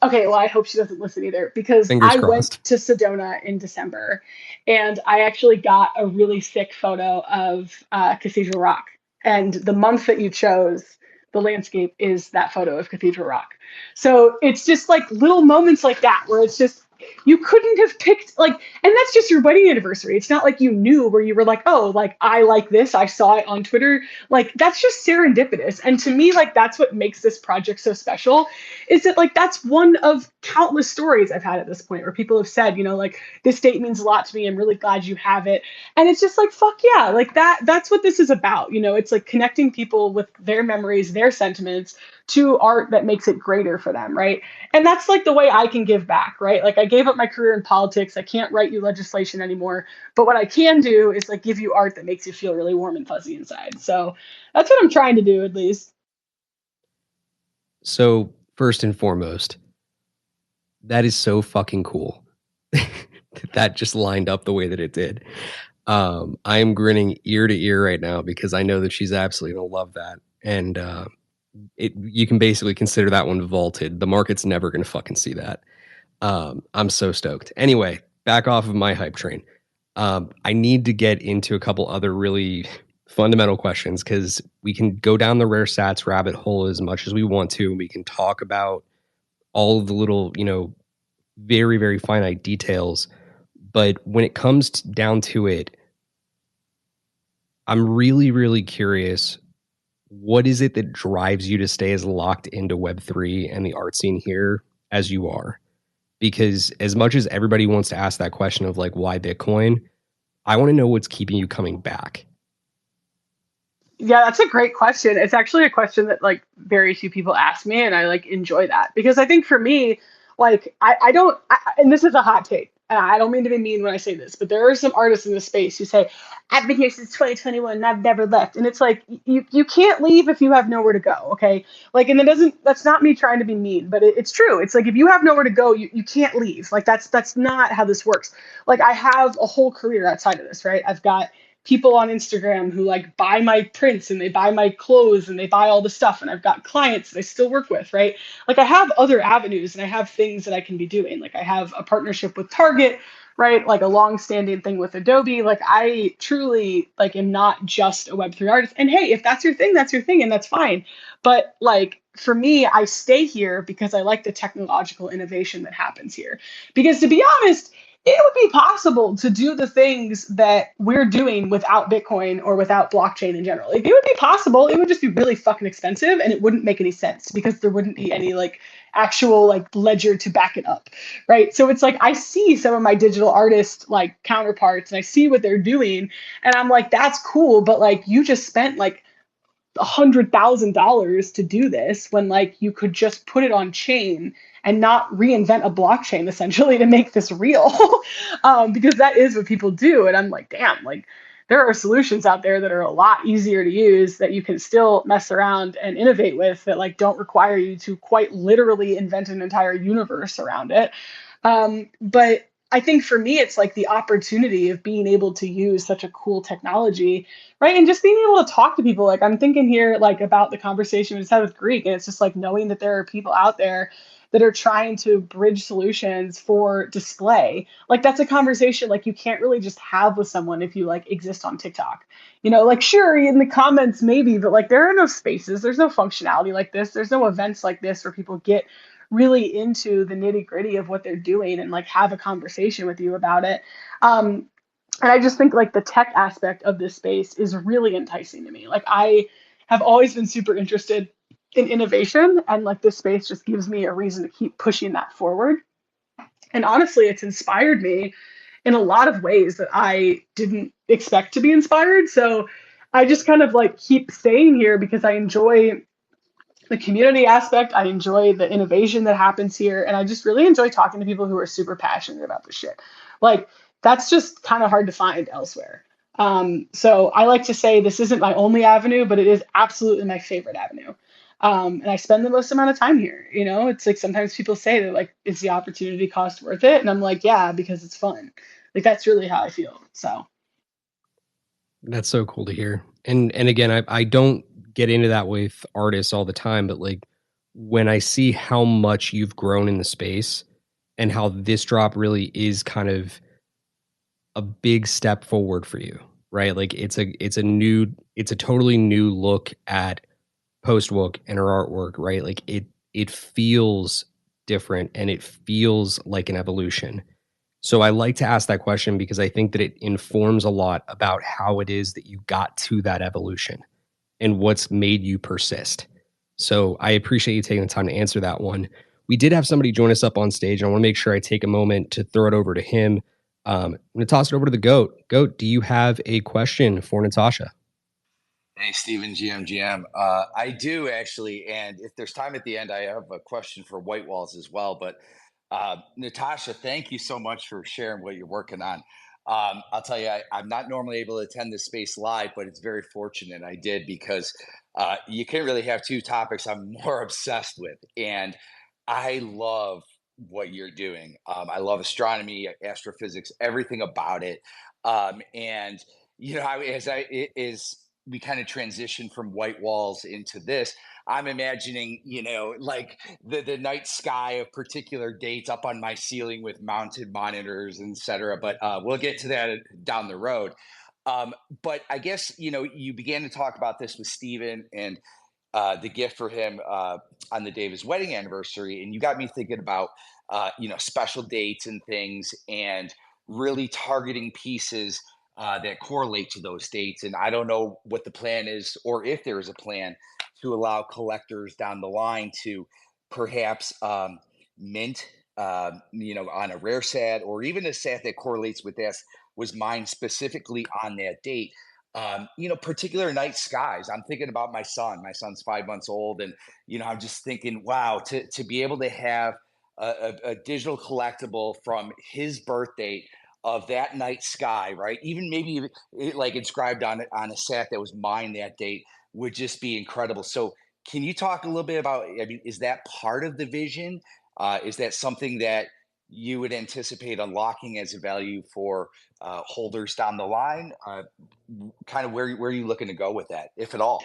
okay, well, I hope she doesn't listen either because Fingers I went crossed. to Sedona in December, and I actually got a really sick photo of Cathedral Rock. And the month that you chose, the landscape is that photo of Cathedral Rock. So it's just like little moments like that where it's just you couldn't have picked like, and that's just your wedding anniversary. It's not like you knew where you were like, oh, like I like this, I saw it on Twitter. Like that's just serendipitous. And to me, like that's what makes this project so special is that like that's one of countless stories I've had at this point where people have said, you know, like this date means a lot to me. I'm really glad you have it. And it's just like, fuck yeah, like that's what this is about. You know, it's like connecting people with their memories, their sentiments to art that makes it greater for them, right? And that's like the way I can give back, right? Like I gave up my career in politics. I can't write you legislation anymore. But what I can do is like give you art that makes you feel really warm and fuzzy inside. So that's what I'm trying to do at least. So first and foremost, that is so fucking cool. That just lined up the way that it did. I am grinning ear to ear right now because I know that she's absolutely gonna love that. And you can basically consider that one vaulted. The market's never gonna fucking see that. I'm so stoked. Anyway, back off of my hype train. I need to get into a couple other really fundamental questions because we can go down the rare stats rabbit hole as much as we want to. We can talk about all of the little, very, very finite details. But when it comes down to it, I'm really, really curious. What is it that drives you to stay as locked into Web3 and the art scene here as you are? Because as much as everybody wants to ask that question of like, why Bitcoin? I want to know what's keeping you coming back. Yeah, that's a great question. It's actually a question that like very few people ask me, and I like enjoy that because I think for me, like I don't, and this is a hot take, and I don't mean to be mean when I say this, but there are some artists in this space who say, "I've been here since 2021 and I've never left," and it's like you can't leave if you have nowhere to go, okay? Like, and it doesn't. That's not me trying to be mean, but it's true. It's like if you have nowhere to go, you can't leave. Like that's not how this works. Like I have a whole career outside of this, right? I've got people on Instagram who like buy my prints and they buy my clothes and they buy all the stuff. And I've got clients that I still work with, right? Like I have other avenues and I have things that I can be doing. Like I have a partnership with Target, right? Like a long-standing thing with Adobe. Like I truly like am not just a Web3 artist. And hey, if that's your thing, that's your thing and that's fine. But like for me, I stay here because I like the technological innovation that happens here. Because to be honest, it would be possible to do the things that we're doing without Bitcoin or without blockchain in general. Like, it would be possible. It would just be really fucking expensive and it wouldn't make any sense because there wouldn't be any like actual like ledger to back it up. Right. So it's like I see some of my digital artist like counterparts and I see what they're doing and I'm like, that's cool. But like you just spent like $100,000 to do this when like you could just put it on chain and not reinvent a blockchain essentially to make this real. Because that is what people do. And I'm like, damn, like there are solutions out there that are a lot easier to use that you can still mess around and innovate with that like don't require you to quite literally invent an entire universe around it. But I think for me, it's like the opportunity of being able to use such a cool technology, right? And just being able to talk to people. Like I'm thinking here, like about the conversation we just had with Greek, and it's just like knowing that there are people out there that are trying to bridge solutions for display. Like that's a conversation like you can't really just have with someone if you like exist on TikTok. Like sure in the comments maybe, but like there are no spaces, there's no functionality like this, there's no events like this where people get really into the nitty gritty of what they're doing and like have a conversation with you about it. Um, and I just think like the tech aspect of this space is really enticing to me. Like I have always been super interested in innovation, and like this space just gives me a reason to keep pushing that forward. And honestly, it's inspired me in a lot of ways that I didn't expect to be inspired. So I just kind of like keep staying here because I enjoy the community aspect. I enjoy the innovation that happens here. And I just really enjoy talking to people who are super passionate about this shit. Like, that's just kind of hard to find elsewhere. So I like to say this isn't my only avenue, but it is absolutely my favorite avenue. And I spend the most amount of time here. It's like sometimes people say that, like, is the opportunity cost worth it? And I'm like, yeah, because it's fun. Like, that's really how I feel. So. That's so cool to hear. And again, I don't get into that with artists all the time, but like when I see how much you've grown in the space and how this drop really is kind of a big step forward for you, right? Like it's a totally new look at Postwook and her artwork, right? Like it feels different and it feels like an evolution. So I like to ask that question because I think that it informs a lot about how it is that you got to that evolution and what's made you persist. So I appreciate you taking the time to answer that one. We did have somebody join us up on stage. And I want to make sure I take a moment to throw it over to him. I'm going to toss it over to the GOAT. GOAT, do you have a question for Natasha? Hey, Stephen, GM. I do actually, and if there's time at the end, I have a question for White Walls as well. But Natasha, thank you so much for sharing what you're working on. I'll tell you, I'm not normally able to attend this space live, but it's very fortunate I did because you can't really have two topics I'm more obsessed with, and I love what you're doing. I love astronomy, astrophysics, everything about it, and as we kind of transition from white walls into this, I'm imagining, like the night sky of particular dates up on my ceiling with mounted monitors, et cetera. But we'll get to that down the road. Um, but I guess, you began to talk about this with Steven and the gift for him on the day of his wedding anniversary. And you got me thinking about, special dates and things and really targeting pieces that correlate to those dates. And I don't know what the plan is or if there is a plan to allow collectors down the line to perhaps mint, on a rare set or even a set that correlates with this was mined specifically on that date. Particular night skies. I'm thinking about my son. My son's 5 months old, and I'm just thinking, wow, to be able to have a digital collectible from his birth date of that night sky, right? Even maybe like inscribed on a set that was mined that date would just be incredible. So, can you talk a little bit about? I mean, is that part of the vision? Is that something that you would anticipate unlocking as a value for holders down the line? Kind of where are you looking to go with that, if at all?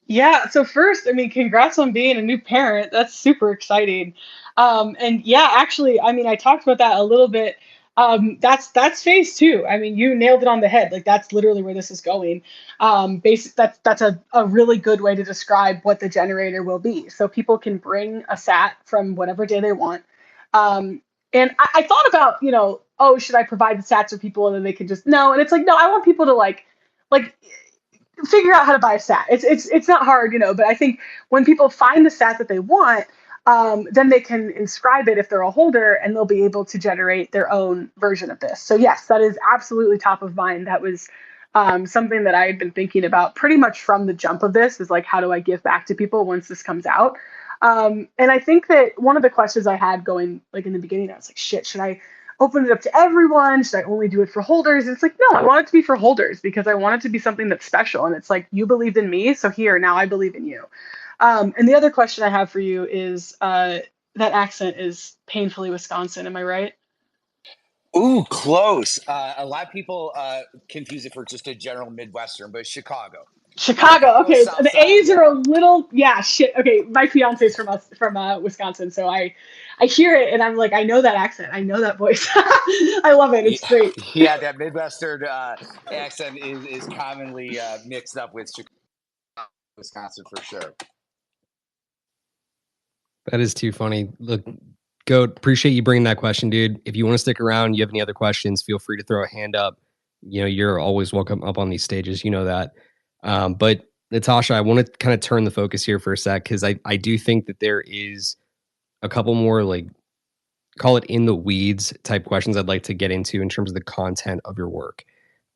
Yeah, so first, I mean, congrats on being a new parent. That's super exciting. And yeah, actually, I mean, I talked about that a little bit. That's phase two. I mean, you nailed it on the head. Like that's literally where this is going. That's a really good way to describe what the generator will be. So people can bring a sat from whatever day they want. And I thought about, oh, should I provide the sats for people and then they can just no. And it's like, no, I want people to like figure out how to buy a sat. It's not hard, but I think when people find the sat that they want, then they can inscribe it if they're a holder, and they'll be able to generate their own version of this. So yes, that is absolutely top of mind. That was something that I had been thinking about pretty much from the jump of this. Is like, how do I give back to people once this comes out? And I think that one of the questions I had going like in the beginning, I was like, shit, should I open it up to everyone? Should I only do it for holders? And it's like, no, I want it to be for holders because I want it to be something that's special. And it's like, you believed in me, so here, now I believe in you. And the other question I have for you is that accent is painfully Wisconsin. Am I right? Ooh, close. A lot of people confuse it for just a general Midwestern, but Chicago. Chicago. Chicago Okay, South the Side, A's are yeah. a little shit. Okay, my fiance's from Wisconsin, so I hear it and I'm like, I know that accent, I know that voice. I love it. Yeah, It's great. yeah, that Midwestern accent is commonly mixed up with Chicago, Wisconsin for sure. That is too funny. Look, Goat, appreciate you bringing that question, dude. If you want to stick around, you have any other questions, feel free to throw a hand up. You know, you're always welcome up on these stages. You know that. But Natasha, I want to kind of turn the focus here for a sec because I do think that there is a couple more like call it in the weeds type questions I'd like to get into in terms of the content of your work.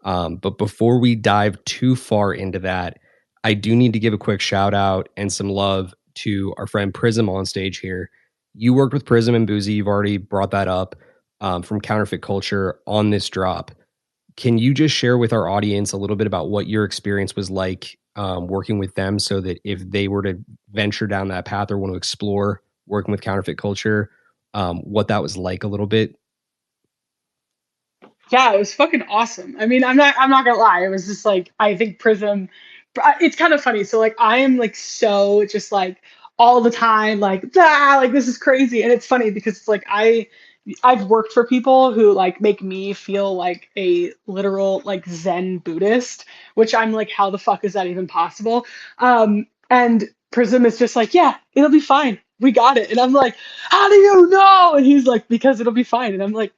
But before we dive too far into that, I do need to give a quick shout out and some love to our friend Prism on stage here. You worked with Prism and Boozy. You've already brought that up from Counterfeit Culture on this drop. Can you just share with our audience a little bit about what your experience was like working with them so that if they were to venture down that path or want to explore working with Counterfeit Culture, what that was like a little bit? Yeah, it was fucking awesome. I mean, I'm not gonna lie. It was just like I think Prism. It's kind of funny. So like I am like so just like all the time like like this is crazy, and it's funny because it's like I've worked for people who like make me feel like a literal like Zen Buddhist, which I'm like, how the fuck is that even possible? And Prism is just like, yeah, it'll be fine. We got it. And I'm like, how do you know? And he's like, because it'll be fine. And I'm like,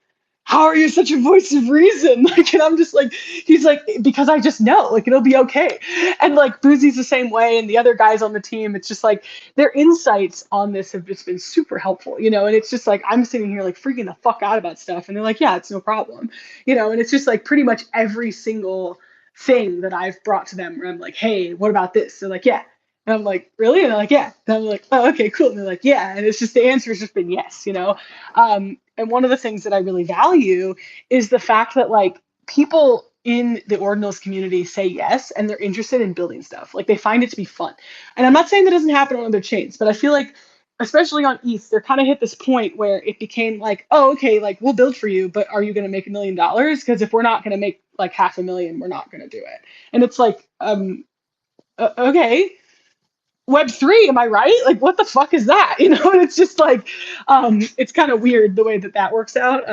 how are you such a voice of reason? Like, and I'm just like, he's like, because I just know, like, it'll be okay. And like, Boozy's the same way, and the other guys on the team, it's just like their insights on this have just been super helpful, you know. And it's just like I'm sitting here like freaking the fuck out about stuff, and they're like, yeah, it's no problem, you know. And it's just like pretty much every single thing that I've brought to them, where I'm like, hey, what about this? They're like, yeah. And I'm like, really? And they're like, yeah. And I'm like, oh, okay, cool. And they're like, yeah. And it's just the answer has just been yes, you know. And one of the things that I really value is the fact that like people in the ordinals community say yes and they're interested in building stuff. Like they find it to be fun. And I'm not saying that doesn't happen on other chains, but I feel like especially on ETH, they're kind of hit this point where it became like, oh, okay, like we'll build for you, but are you going to make $1 million? Because if we're not going to make like 500,000, we're not going to do it. And it's like, okay, Web3, am I right? Like, what the fuck is that? You know, and it's just like, it's kind of weird the way that that works out.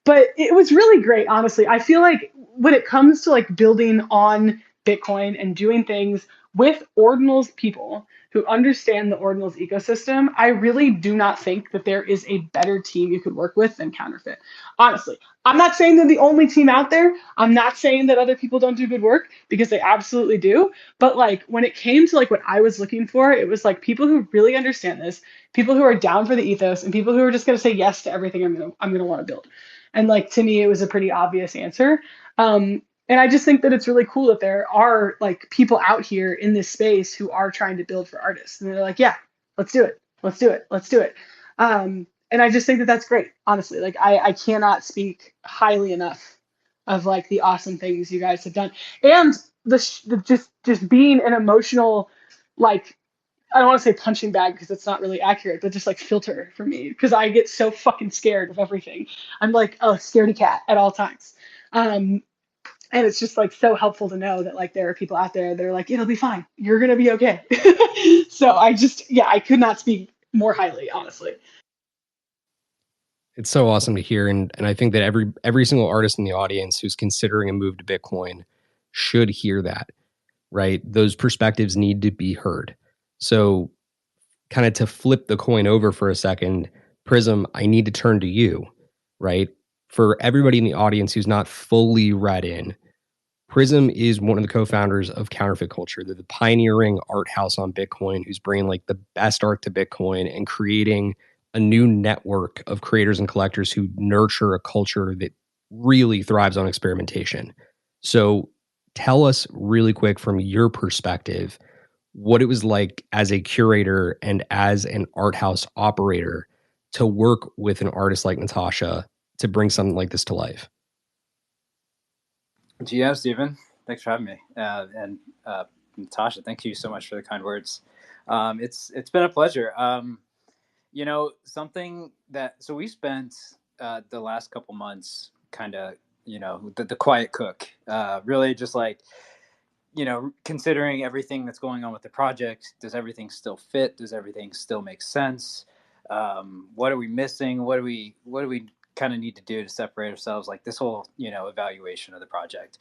But it was really great, honestly. I feel like when it comes to like building on Bitcoin and doing things with ordinals people who understand the ordinals ecosystem, I really do not think that there is a better team you could work with than Counterfeit. Honestly, I'm not saying they're the only team out there. I'm not saying that other people don't do good work because they absolutely do. But like when it came to like what I was looking for, it was like people who really understand this, people who are down for the ethos, and people who are just going to say yes to everything I'm gonna want to build. And like to me, it was a pretty obvious answer. And I just think that it's really cool that there are like people out here in this space who are trying to build for artists, and they're like, yeah, let's do it, let's do it, let's do it. And I just think that that's great, honestly. Like I cannot speak highly enough of like the awesome things you guys have done, and the just being an emotional like I don't want to say punching bag because it's not really accurate, but just like filter for me because I get so fucking scared of everything. I'm like a scaredy cat at all times. Um, and it's just like so helpful to know that like there are people out there that are like, it'll be fine. You're gonna be okay. So I could not speak more highly, honestly. It's so awesome to hear, and I think that every single artist in the audience who's considering a move to Bitcoin should hear that, right? Those perspectives need to be heard. So, kind of to flip the coin over for a second, Prism, I need to turn to you, right? For everybody in the audience who's not fully read in, Prism is one of the co-founders of Counterfeit Culture. They're the pioneering art house on Bitcoin who's bringing like the best art to Bitcoin and creating a new network of creators and collectors who nurture a culture that really thrives on experimentation. So tell us really quick from your perspective what it was like as a curator and as an art house operator to work with an artist like Natasha to bring something like this to life. GM Stephen, thanks for having me, and Natasha, thank you so much for the kind words. It's been a pleasure. You know, something that so we spent the last couple months kind of, the quiet cook, really just like, considering everything that's going on with the project. Does everything still fit? Does everything still make sense? What are we missing? What do we kind of need to do to separate ourselves? Like this whole, evaluation of the project.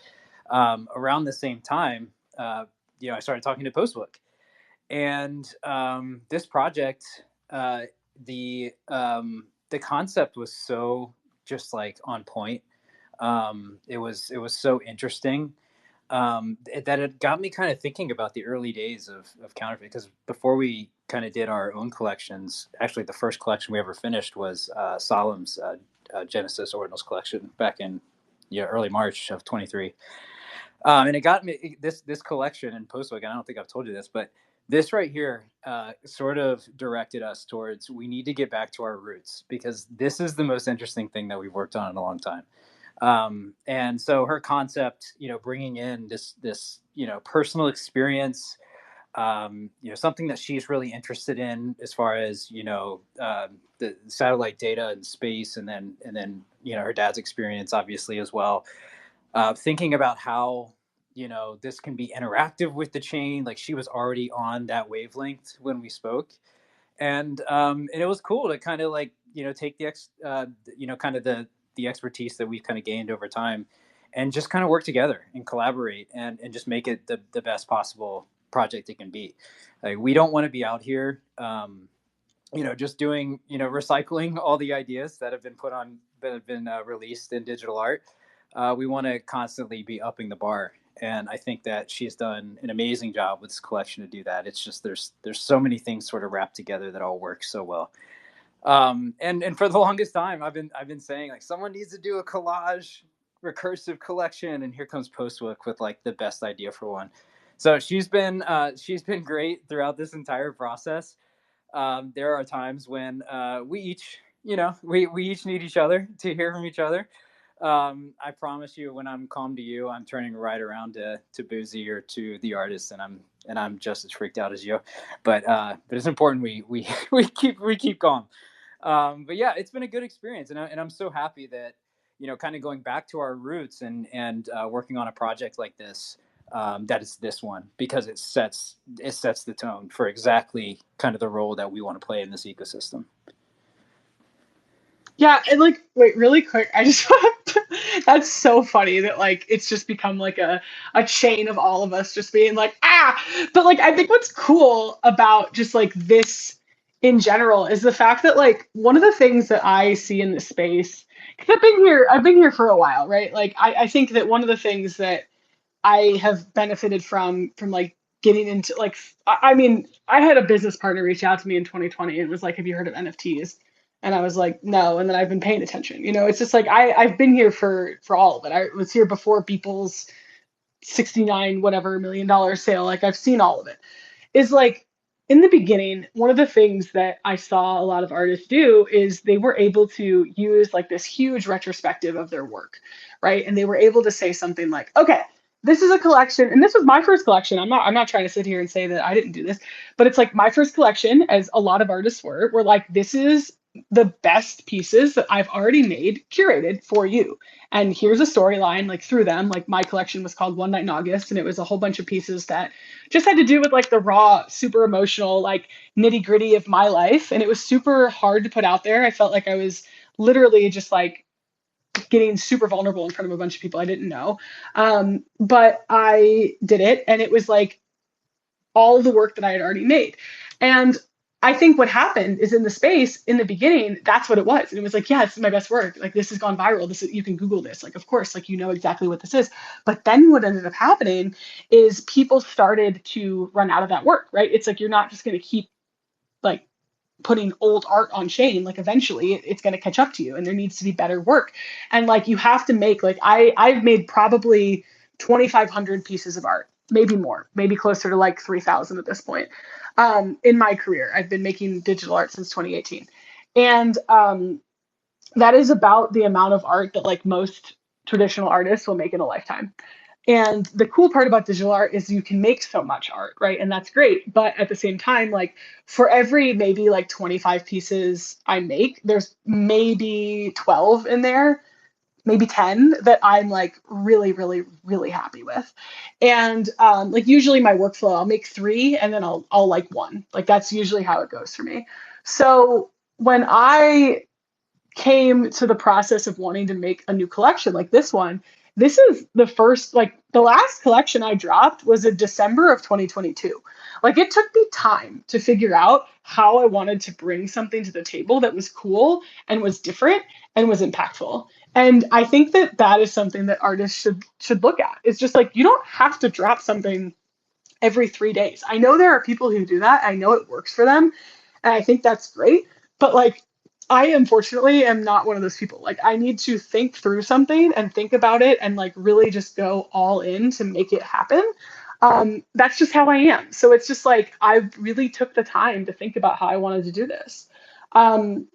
Around the same time, I started talking to Postbook, and this project, uh, the concept was so just like on point. It was so interesting, that it got me kind of thinking about the early days of counterfeit. Because before we kind of did our own collections, actually the first collection we ever finished was Solemn's Genesis Ordinals collection back in early March of 23. And it got me this collection in Postbook. And I don't think I've told you this, but this right here sort of directed us towards, we need to get back to our roots, because this is the most interesting thing that we've worked on in a long time. And so her concept, bringing in this personal experience, something that she's really interested in, as far as the satellite data and space, and then her dad's experience obviously as well. Thinking about how this can be interactive with the chain. Like, she was already on that wavelength when we spoke, and it was cool to kind of like take kind of the expertise that we've kind of gained over time, and just kind of work together and collaborate, and just make it the best possible project it can be. Like, we don't want to be out here just doing recycling all the ideas that have been released in digital art. We want to constantly be upping the bar, and I think that she's done an amazing job with this collection to do that. It's just there's so many things sort of wrapped together that all work so well. And for the longest time, I've been saying, like, someone needs to do a collage recursive collection, and here comes Postbook with like the best idea for one. So she's been great throughout this entire process. There are times when we each need each other to hear from each other. I promise you, when I'm calm to you, I'm turning right around to Boozy or to the artist, and I'm just as freaked out as you. But it's important we we keep calm. But yeah, it's been a good experience, and I'm so happy that kind of going back to our roots, and working on a project like this. That it's this one, because it sets the tone for exactly kind of the role that we want to play in this ecosystem. Yeah, and like, wait, really quick, I just want to, that's so funny that like it's just become like a chain of all of us just being like, ah. But like, I think what's cool about just like this in general is the fact that like one of the things that I see in this space, because I've been here for a while, right? Like, I think that one of the things that I have benefited from like getting into like, I mean, I had a business partner reach out to me in 2020 and was like, "Have you heard of NFTs?" And I was like, "No." And then I've been paying attention. It's just like I've been here for all of it. I was here before Beeple's 69 whatever $1 million sale. Like, I've seen all of it. Is like, in the beginning, one of the things that I saw a lot of artists do is they were able to use like this huge retrospective of their work, right? And they were able to say something like, "Okay, this is a collection, and this was my first collection. I'm not trying to sit here and say that I didn't do this, but it's like my first collection, as a lot of artists were like, this is the best pieces that I've already made, curated for you. And here's a storyline like through them. Like, my collection was called One Night in August, and it was a whole bunch of pieces that just had to do with like the raw, super emotional, like nitty gritty of my life. And it was super hard to put out there. I felt like I was literally just like getting super vulnerable in front of a bunch of people I didn't know. But I did it, and it was like all the work that I had already made. And I think what happened is, in the space in the beginning, that's what it was. And it was like, yeah, this is my best work. Like, this has gone viral. You can Google this. Like, of course, like, exactly what this is. But then what ended up happening is people started to run out of that work, right? It's like, you're not just going to keep like putting old art on chain. Like, eventually it's going to catch up to you, and there needs to be better work. And like, you have to make, like, I've made probably 2,500 pieces of art, maybe more, maybe closer to like 3,000 at this point. In my career, I've been making digital art since 2018. And that is about the amount of art that like most traditional artists will make in a lifetime. And the cool part about digital art is you can make so much art, right? And that's great. But at the same time, like for every maybe like 25 pieces I make, there's maybe 12 in there, maybe 10 that I'm like really, really, really happy with. And like usually my workflow, I'll make three and then I'll like one. Like that's usually how it goes for me. So when I came to the process of wanting to make a new collection like this one, this is the first, like the last collection I dropped was in December of 2022. Like it took me time to figure out how I wanted to bring something to the table that was cool and was different and was impactful. And I think that that is something that artists should look at. It's just like you don't have to drop something every 3 days. I know there are people who do that. I know it works for them. And I think that's great. But like, I unfortunately am not one of those people. Like, I need to think through something and think about it and like really just go all in to make it happen. That's just how I am. So it's just like, I really took the time to think about how I wanted to do this. Um,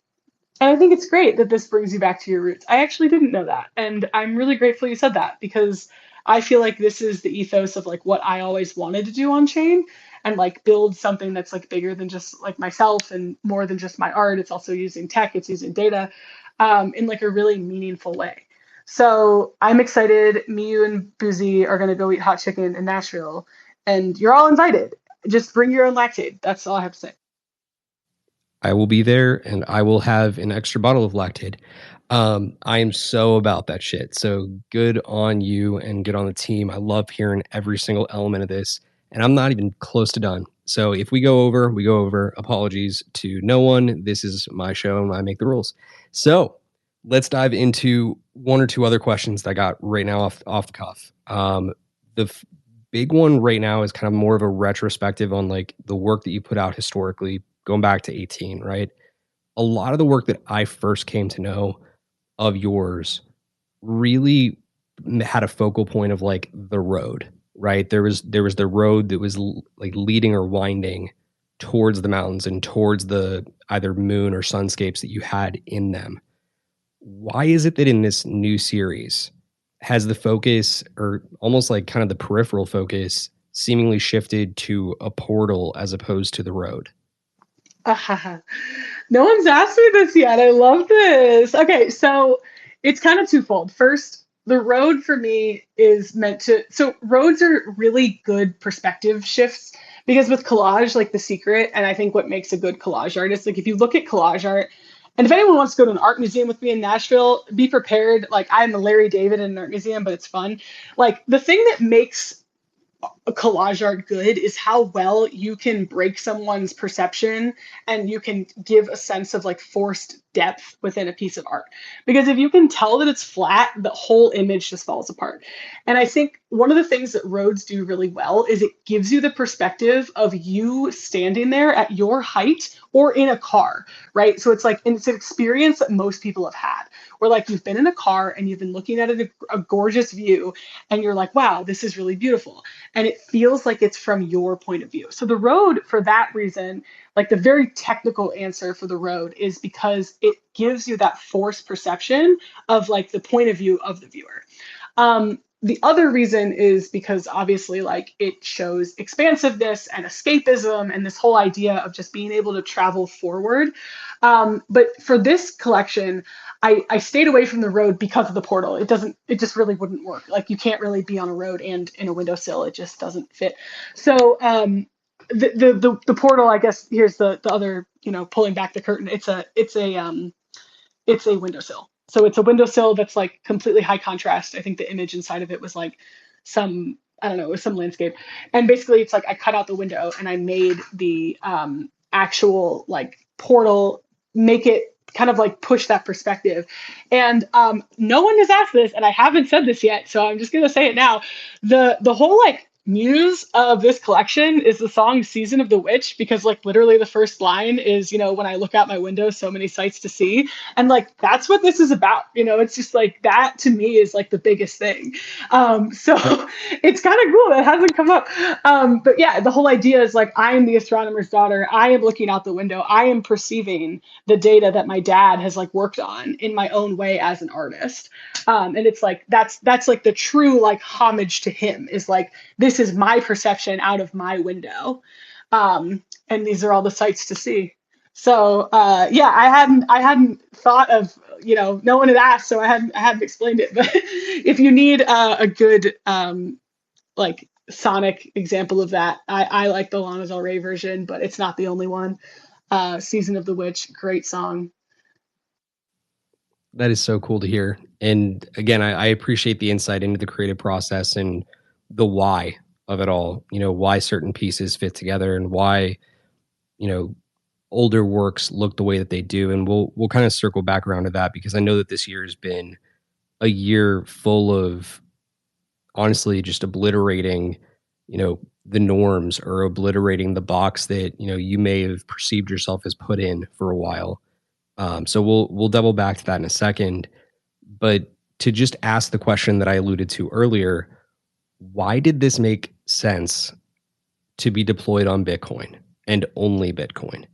and I think it's great that this brings you back to your roots. I actually didn't know that. And I'm really grateful you said that because I feel like this is the ethos of like what I always wanted to do on chain and like build something that's like bigger than just like myself and more than just my art. It's also using tech, it's using data in like a really meaningful way. So I'm excited. Me, you, and Boozy are going to go eat hot chicken in Nashville and you're all invited. Just bring your own lactate. That's all I have to say. I will be there and I will have an extra bottle of lactate. I am so about that shit. So good on you and good on the team. I love hearing every single element of this, and I'm not even close to done. So if we go over, we go over. Apologies to no one. This is my show and I make the rules. So let's dive into one or two other questions that I got right now off the cuff. The big one right now is kind of more of a retrospective on like the work that you put out historically, going back to 18, right? A lot of the work that I first came to know of yours really had a focal point of like the road, right? There was the road that was like leading or winding towards the mountains and towards the either moon or sunscapes that you had in them. Why is it that in this new series has the focus or almost like kind of the peripheral focus seemingly shifted to a portal as opposed to the road? No one's asked me this yet. I love this. Okay, so it's kind of twofold. First, the road for me is meant to, so roads are really good perspective shifts because with collage, like the secret, and I think what makes a good collage artist, like if you look at collage art, and if anyone wants to go to an art museum with me in Nashville, be prepared. Like I'm a Larry David in an art museum, but it's fun. Like the thing that makes a collage art good is how well you can break someone's perception and you can give a sense of like forced depth within a piece of art. Because if you can tell that it's flat, the whole image just falls apart. And I think one of the things that roads do really well is it gives you the perspective of you standing there at your height or in a car, right? So it's like, and it's an experience that most people have had where like you've been in a car and you've been looking at a gorgeous view and you're like, wow, this is really beautiful. And it feels like it's from your point of view. So the road, for that reason, like the very technical answer for the road is because it gives you that forced perception of like the point of view of the viewer. The other reason is because obviously like it shows expansiveness and escapism and this whole idea of just being able to travel forward. But for this collection, I stayed away from the road because of the portal. It just really wouldn't work. Like you can't really be on a road and in a windowsill. It just doesn't fit. So the portal, I guess here's the other, pulling back the curtain. It's a windowsill. So it's a windowsill that's like completely high contrast. I think the image inside of it was like some, I don't know, it was some landscape. And basically it's like I cut out the window and I made the actual like portal, make it kind of like push that perspective. And no one has asked this, and I haven't said this yet, so I'm just gonna say it now. The whole like muse of this collection is the song Season of the Witch, because like literally the first line is, when I look out my window, so many sights to see. And like that's what this is about. It's just like that to me is like the biggest thing. So it's kind of cool that hasn't come up. But yeah, the whole idea is like I am the astronomer's daughter. I am looking out the window. I am perceiving the data that my dad has like worked on in my own way as an artist. And it's like that's like the true like homage to him, is like this is my perception out of my window, and these are all the sights to see. So yeah, I hadn't thought of, no one had asked, so I hadn't explained it. But if you need a good like sonic example of that, I like the Lana Del Rey version, but it's not the only one. Season of the Witch, great song. That is so cool to hear. And again, I appreciate the insight into the creative process and the why of it all, why certain pieces fit together and why, you know, older works look the way that they do. And we'll kind of circle back around to that, because I know that this year has been a year full of honestly just obliterating, the norms, or obliterating the box that, you may have perceived yourself as put in for a while. So we'll double back to that in a second. But to just ask the question that I alluded to earlier, why did this make sense to be deployed on Bitcoin and only Bitcoin?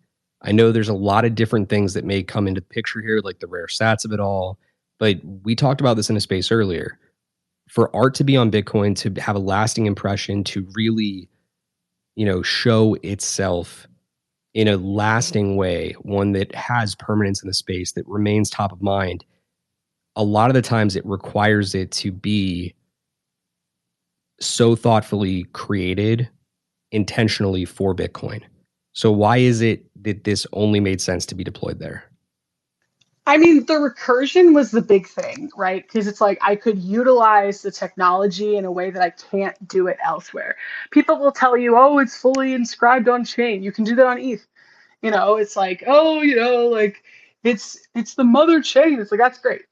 I know there's a lot of different things that may come into the picture here, like the rare stats of it all, but we talked about this in a space earlier. For art to be on Bitcoin, to have a lasting impression, to really, show itself in a lasting way, one that has permanence in the space, that remains top of mind, a lot of the times it requires it to be so thoughtfully created intentionally for Bitcoin. So why is it that this only made sense to be deployed there? I mean, the recursion was the big thing, right? Because it's like I could utilize the technology in a way that I can't do it elsewhere. People will tell you, oh, it's fully inscribed on chain. You can do that on ETH. It's like, oh, like it's the mother chain. It's like, that's great.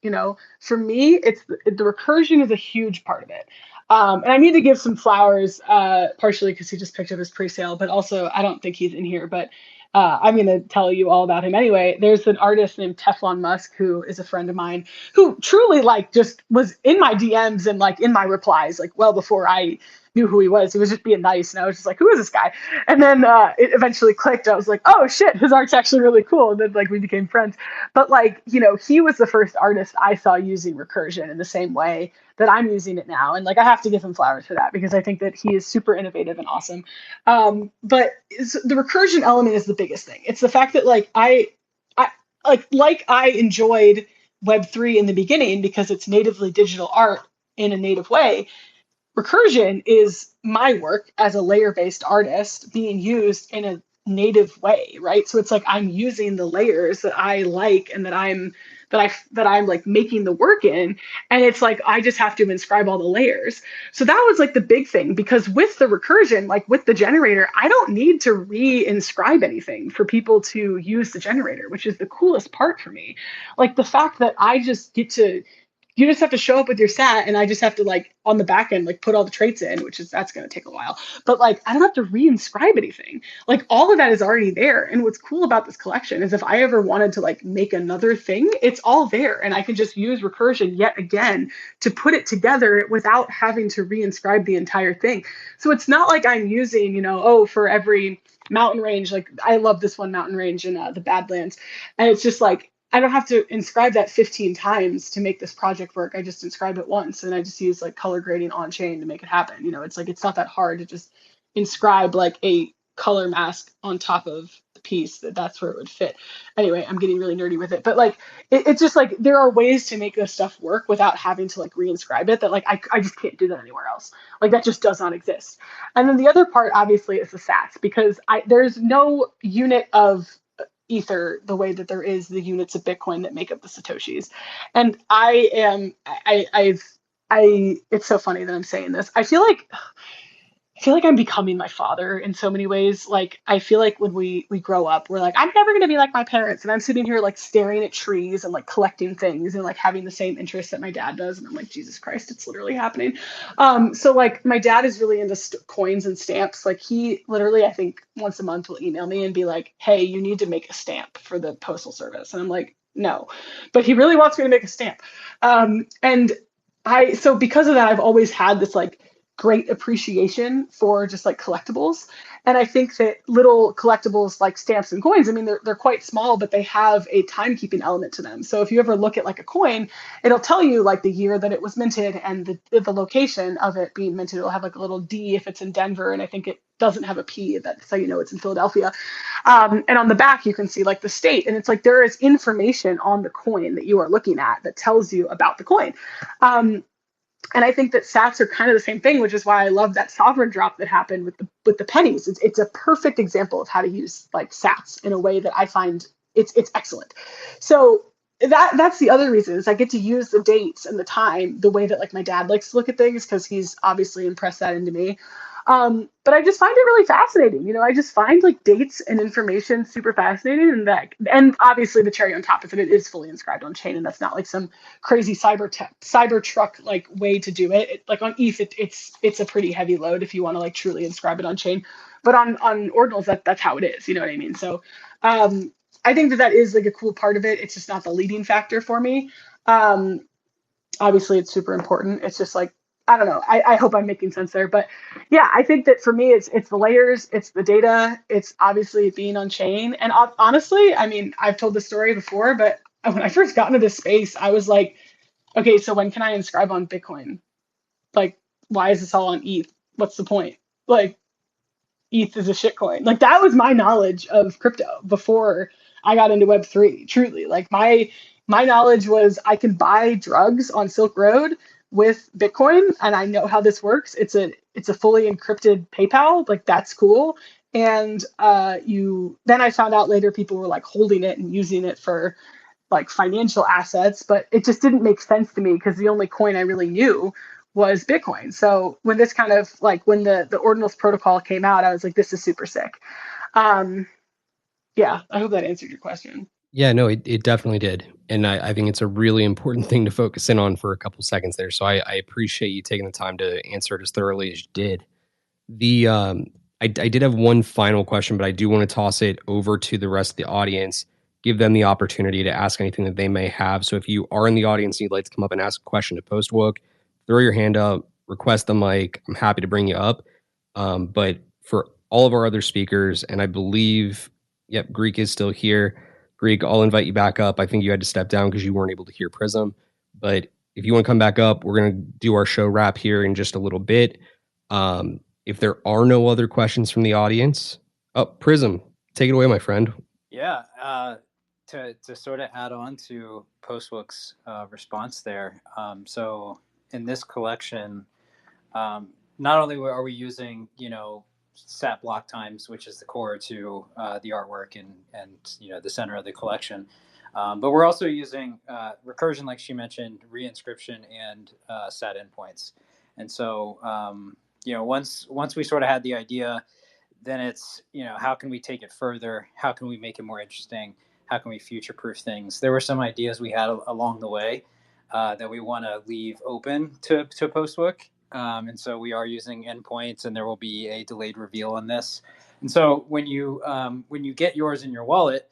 For me, it's the recursion is a huge part of it. And I need to give some flowers, partially because he just picked up his pre-sale, but also I don't think he's in here, but I'm going to tell you all about him anyway. There's an artist named Teflon Musk, who is a friend of mine, who truly like just was in my DMs and like in my replies, like well before I knew who he was. He was just being nice, and I was just like, who is this guy? And then it eventually clicked. I was like, oh shit, his art's actually really cool. And then like we became friends. But like, he was the first artist I saw using recursion in the same way that I'm using it now. And like, I have to give him flowers for that, because I think that he is super innovative and awesome. But the recursion element is the biggest thing. It's the fact that like I enjoyed Web3 in the beginning because it's natively digital art in a native way. Recursion is my work as a layer-based artist being used in a native way, right? So it's like I'm using the layers that I like and that I'm like making the work in, and it's like I just have to inscribe all the layers. So that was like the big thing, because with the recursion, like with the generator, I don't need to re-inscribe anything for people to use the generator, which is the coolest part for me. Like the fact that I just get to you just have to show up with your sat, and I just have to like on the back end like put all the traits in, which is that's going to take a while, but like I don't have to reinscribe anything. Like all of that is already there. And what's cool about this collection is if I ever wanted to like make another thing, it's all there, and I can just use recursion yet again to put it together without having to reinscribe the entire thing. So it's not like I'm using, oh, for every mountain range, like I love this one mountain range in the Badlands, and it's just like I don't have to inscribe that 15 times to make this project work. I just inscribe it once, and I just use like color grading on chain to make it happen. It's like it's not that hard to just inscribe like a color mask on top of the piece. That's where it would fit. Anyway, I'm getting really nerdy with it, but like it's just like there are ways to make this stuff work without having to like reinscribe it that like I just can't do that anywhere else. Like that just does not exist. And then the other part obviously is the sats, because there's no unit of ether the way that there is the units of Bitcoin that make up the satoshis. And I've it's so funny that I'm saying this. I feel like I feel like I'm becoming my father in so many ways. Like I feel like when we grow up, we're like, I'm never gonna be like my parents, and I'm sitting here like staring at trees and like collecting things and like having the same interests that my dad does, and I'm like, Jesus Christ, it's literally happening. So like my dad is really into coins and stamps. Like he literally, I think once a month will email me and be like, Hey, you need to make a stamp for the postal service, and I'm like, no, but he really wants me to make a stamp, and so because of that, I've always had this like great appreciation for just like collectibles. And I think that little collectibles like stamps and coins, I mean, they're quite small, but they have a timekeeping element to them. So if you ever look at like a coin, it'll tell you like the year that it was minted and the location of it being minted. It'll have like a little D if it's in Denver. And I think it doesn't have a P, that's how you know it's in Philadelphia. And on the back, you can see like the state. And it's like there is information on the coin that you are looking at that tells you about the coin. Um, and I think that sats are kind of the same thing, which is why I love that sovereign drop that happened with the pennies. It's a perfect example of how to use like sats in a way that I find it's excellent. So that's the other reason is I get to use the dates and the time the way that like my dad likes to look at things because he's obviously impressed that into me. But I just find it really fascinating. You know, I just find like dates and information super fascinating, and obviously the cherry on top is that it is fully inscribed on chain, and that's not like some crazy cyber truck like way to do it. Like on ETH, it's a pretty heavy load if you want to like truly inscribe it on chain, but on ordinals that's how it is. You know what I mean? So I think that is like a cool part of it. It's just not the leading factor for me. Um, Obviously it's super important. It's just like I don't know. I hope I'm making sense there, but yeah, I think that for me, it's the layers, it's the data, it's obviously being on chain, and honestly, I mean, I've told this story before, but when I first got into this space, I was like, okay, so when can I inscribe on Bitcoin? Like, why is this all on ETH? What's the point? Like, ETH is a shitcoin. Like that was my knowledge of crypto before I got into Web3. Truly, like my knowledge was I can buy drugs on Silk Road with Bitcoin, and I know how this works. It's a fully encrypted PayPal. Like that's cool. And you then I found out later people were like holding it and using it for like financial assets, but it just didn't make sense to me because the only coin I really knew was Bitcoin. So when this kind of like when the ordinals protocol came out, I was like, this is super sick. Um, yeah, I hope that answered your question. Yeah, no, it definitely did. And I think it's a really important thing to focus in on for a couple seconds there. So I appreciate you taking the time to answer it as thoroughly as you did. The I did have one final question, but I do want to toss it over to the rest of the audience, give them the opportunity to ask anything that they may have. So if you are in the audience and you'd like to come up and ask a question to Postwook, throw your hand up, request the mic. I'm happy to bring you up. But for all of our other speakers, and I believe, yep, Greek is still here. Greek, I'll invite you back up. I think you had to step down because you weren't able to hear Prism. But if you want to come back up, we're going to do our show wrap here in just a little bit. If there are no other questions from the audience, Prism, take it away, my friend. Yeah, to sort of add on to Postwook's response there. So in this collection, not only are we using sat block times, which is the core to the artwork and the center of the collection, but we're also using recursion, like she mentioned, reinscription and sat endpoints. And so once we sort of had the idea, then it's how can we take it further, how can we make it more interesting, how can we future proof things. There were some ideas we had along the way that we want to leave open to Postwook, and so we are using endpoints, and there will be a delayed reveal on this. And so when you get yours in your wallet,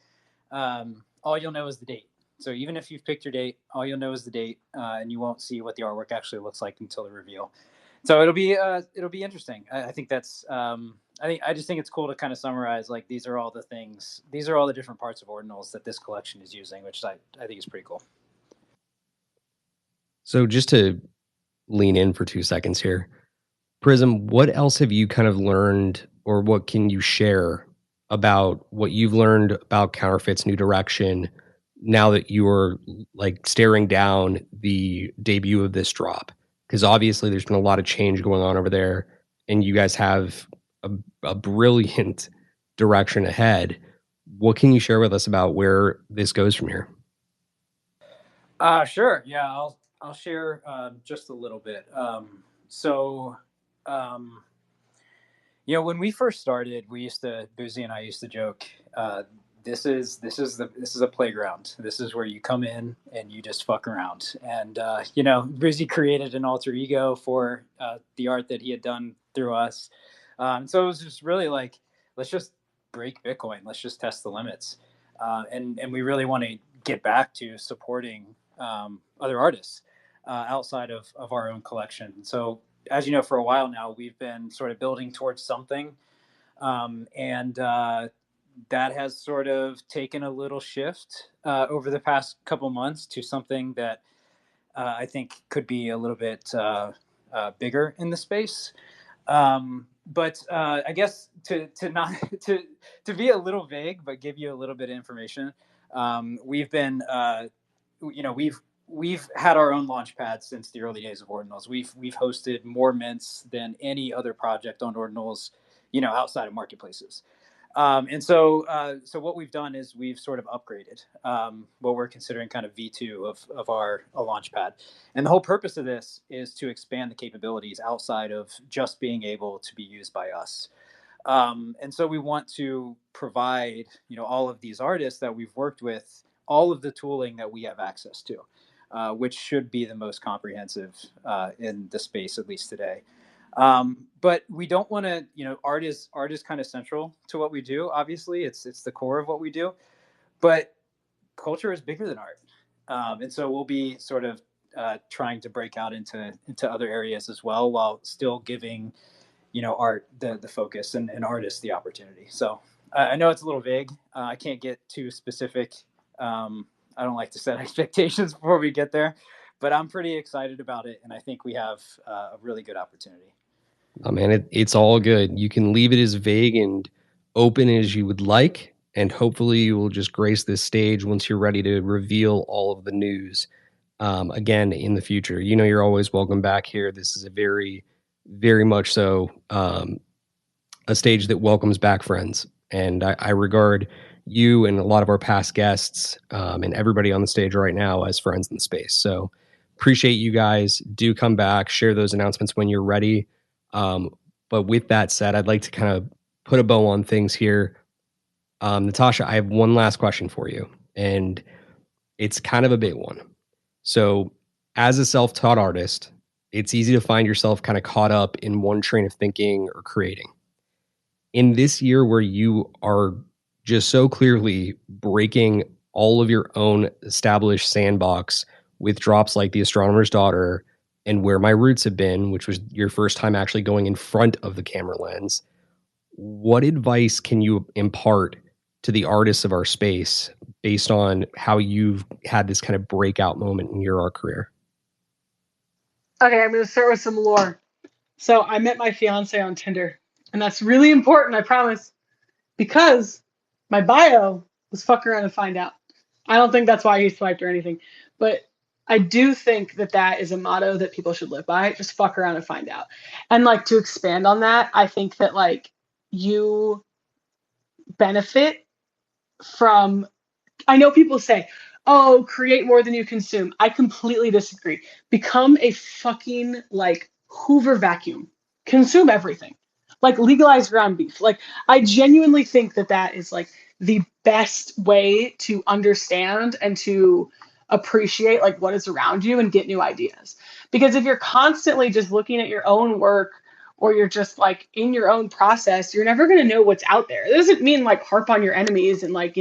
all you'll know is the date. So even if you've picked your date, all you'll know is the date, and you won't see what the artwork actually looks like until the reveal. So it'll be interesting. I think that's I just think it's cool to kind of summarize, like, these are all the things, these are all the different parts of ordinals that this collection is using, which I think is pretty cool. So just to lean in for 2 seconds here, Prism, what else have you kind of learned, or what can you share about what you've learned about counterfeits, new direction, now that you're like staring down the debut of this drop? Because obviously there's been a lot of change going on over there, and you guys have a brilliant direction ahead. What can you share with us about where this goes from here? Sure. Yeah, I'll share just a little bit. So, um, when we first started, Boozy and I used to joke, this is a playground. This is where you come in and you just fuck around. And Boozy created an alter ego for the art that he had done through us. So it was just really like, let's just break Bitcoin. Let's just test the limits. And we really want to get back to supporting other artists outside of our own collection. So as you know, for a while now, we've been sort of building towards something. And that has sort of taken a little shift over the past couple months to something that I think could be a little bit bigger in the space. But I guess to not to be a little vague, but give you a little bit of information. We've been, we've had our own launch pad since the early days of Ordinals. We've hosted more mints than any other project on Ordinals, outside of marketplaces. So what we've done is we've sort of upgraded what we're considering kind of V2 of our launch pad. And the whole purpose of this is to expand the capabilities outside of just being able to be used by us. And so we want to provide, all of these artists that we've worked with, all of the tooling that we have access to, which should be the most comprehensive in the space, at least today. But we don't want to, art is kind of central to what we do. Obviously, it's the core of what we do, but culture is bigger than art, and so we'll be sort of trying to break out into other areas as well, while still giving, art the focus and artists the opportunity. So I know it's a little vague. I can't get too specific. I don't like to set expectations before we get there, but I'm pretty excited about it, and I think we have a really good opportunity. Oh man, it's all good. You can leave it as vague and open as you would like, and hopefully you will just grace this stage once you're ready to reveal all of the news again in the future. You're always welcome back here. This is a very, very much so a stage that welcomes back friends, and I regard you and a lot of our past guests and everybody on the stage right now as friends in the space. So appreciate you guys. Do come back, share those announcements when you're ready. But with that said, I'd like to kind of put a bow on things here. Natasha, I have one last question for you, and it's kind of a big one. So, as a self taught artist, it's easy to find yourself kind of caught up in one train of thinking or creating. In this year where you are just so clearly breaking all of your own established sandbox with drops like The Astronomer's Daughter and Where My Roots Have Been, which was your first time actually going in front of the camera lens, what advice can you impart to the artists of our space based on how you've had this kind of breakout moment in your art career? Okay, I'm going to start with some lore. So I met my fiance on Tinder, and that's really important, I promise, because my bio was fuck around and find out. I don't think that's why he swiped or anything, but I do think that that is a motto that people should live by. Just fuck around and find out. And like, to expand on that, I think that like you benefit from, I know people say, oh, create more than you consume. I completely disagree. Become a fucking like Hoover vacuum. Consume everything. Like legalize ground beef. Like I genuinely think that that is like the best way to understand and to appreciate like what is around you and get new ideas. Because if you're constantly just looking at your own work or you're just like in your own process, you're never going to know what's out there. It doesn't mean like harp on your enemies and like,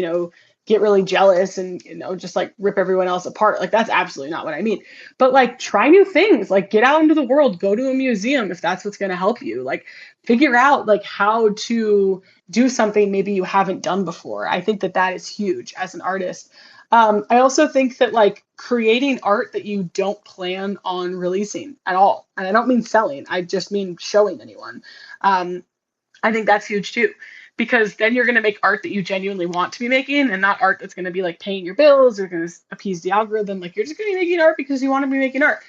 get really jealous and just like rip everyone else apart. Like that's absolutely not what I mean. But like try new things, like get out into the world, go to a museum if that's what's going to help you. Like figure out like how to do something maybe you haven't done before. I think that that is huge as an artist. I also think that like creating art that you don't plan on releasing at all, and I don't mean selling, I just mean showing anyone. I think that's huge too, because then you're going to make art that you genuinely want to be making and not art that's going to be like paying your bills or going to appease the algorithm. Like you're just going to be making art because you want to be making art.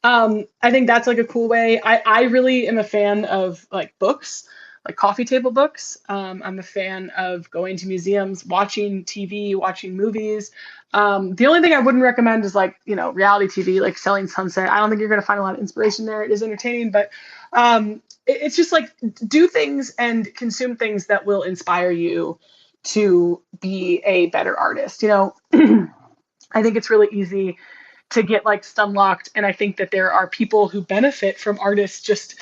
I think that's like a cool way. I really am a fan of like books, like coffee table books. I'm a fan of going to museums, watching TV, watching movies. The only thing I wouldn't recommend is like, reality TV, like Selling Sunset. I don't think you're going to find a lot of inspiration there. It is entertaining, but it's just like do things and consume things that will inspire you to be a better artist. I think it's really easy to get like stunlocked, and I think that there are people who benefit from artists just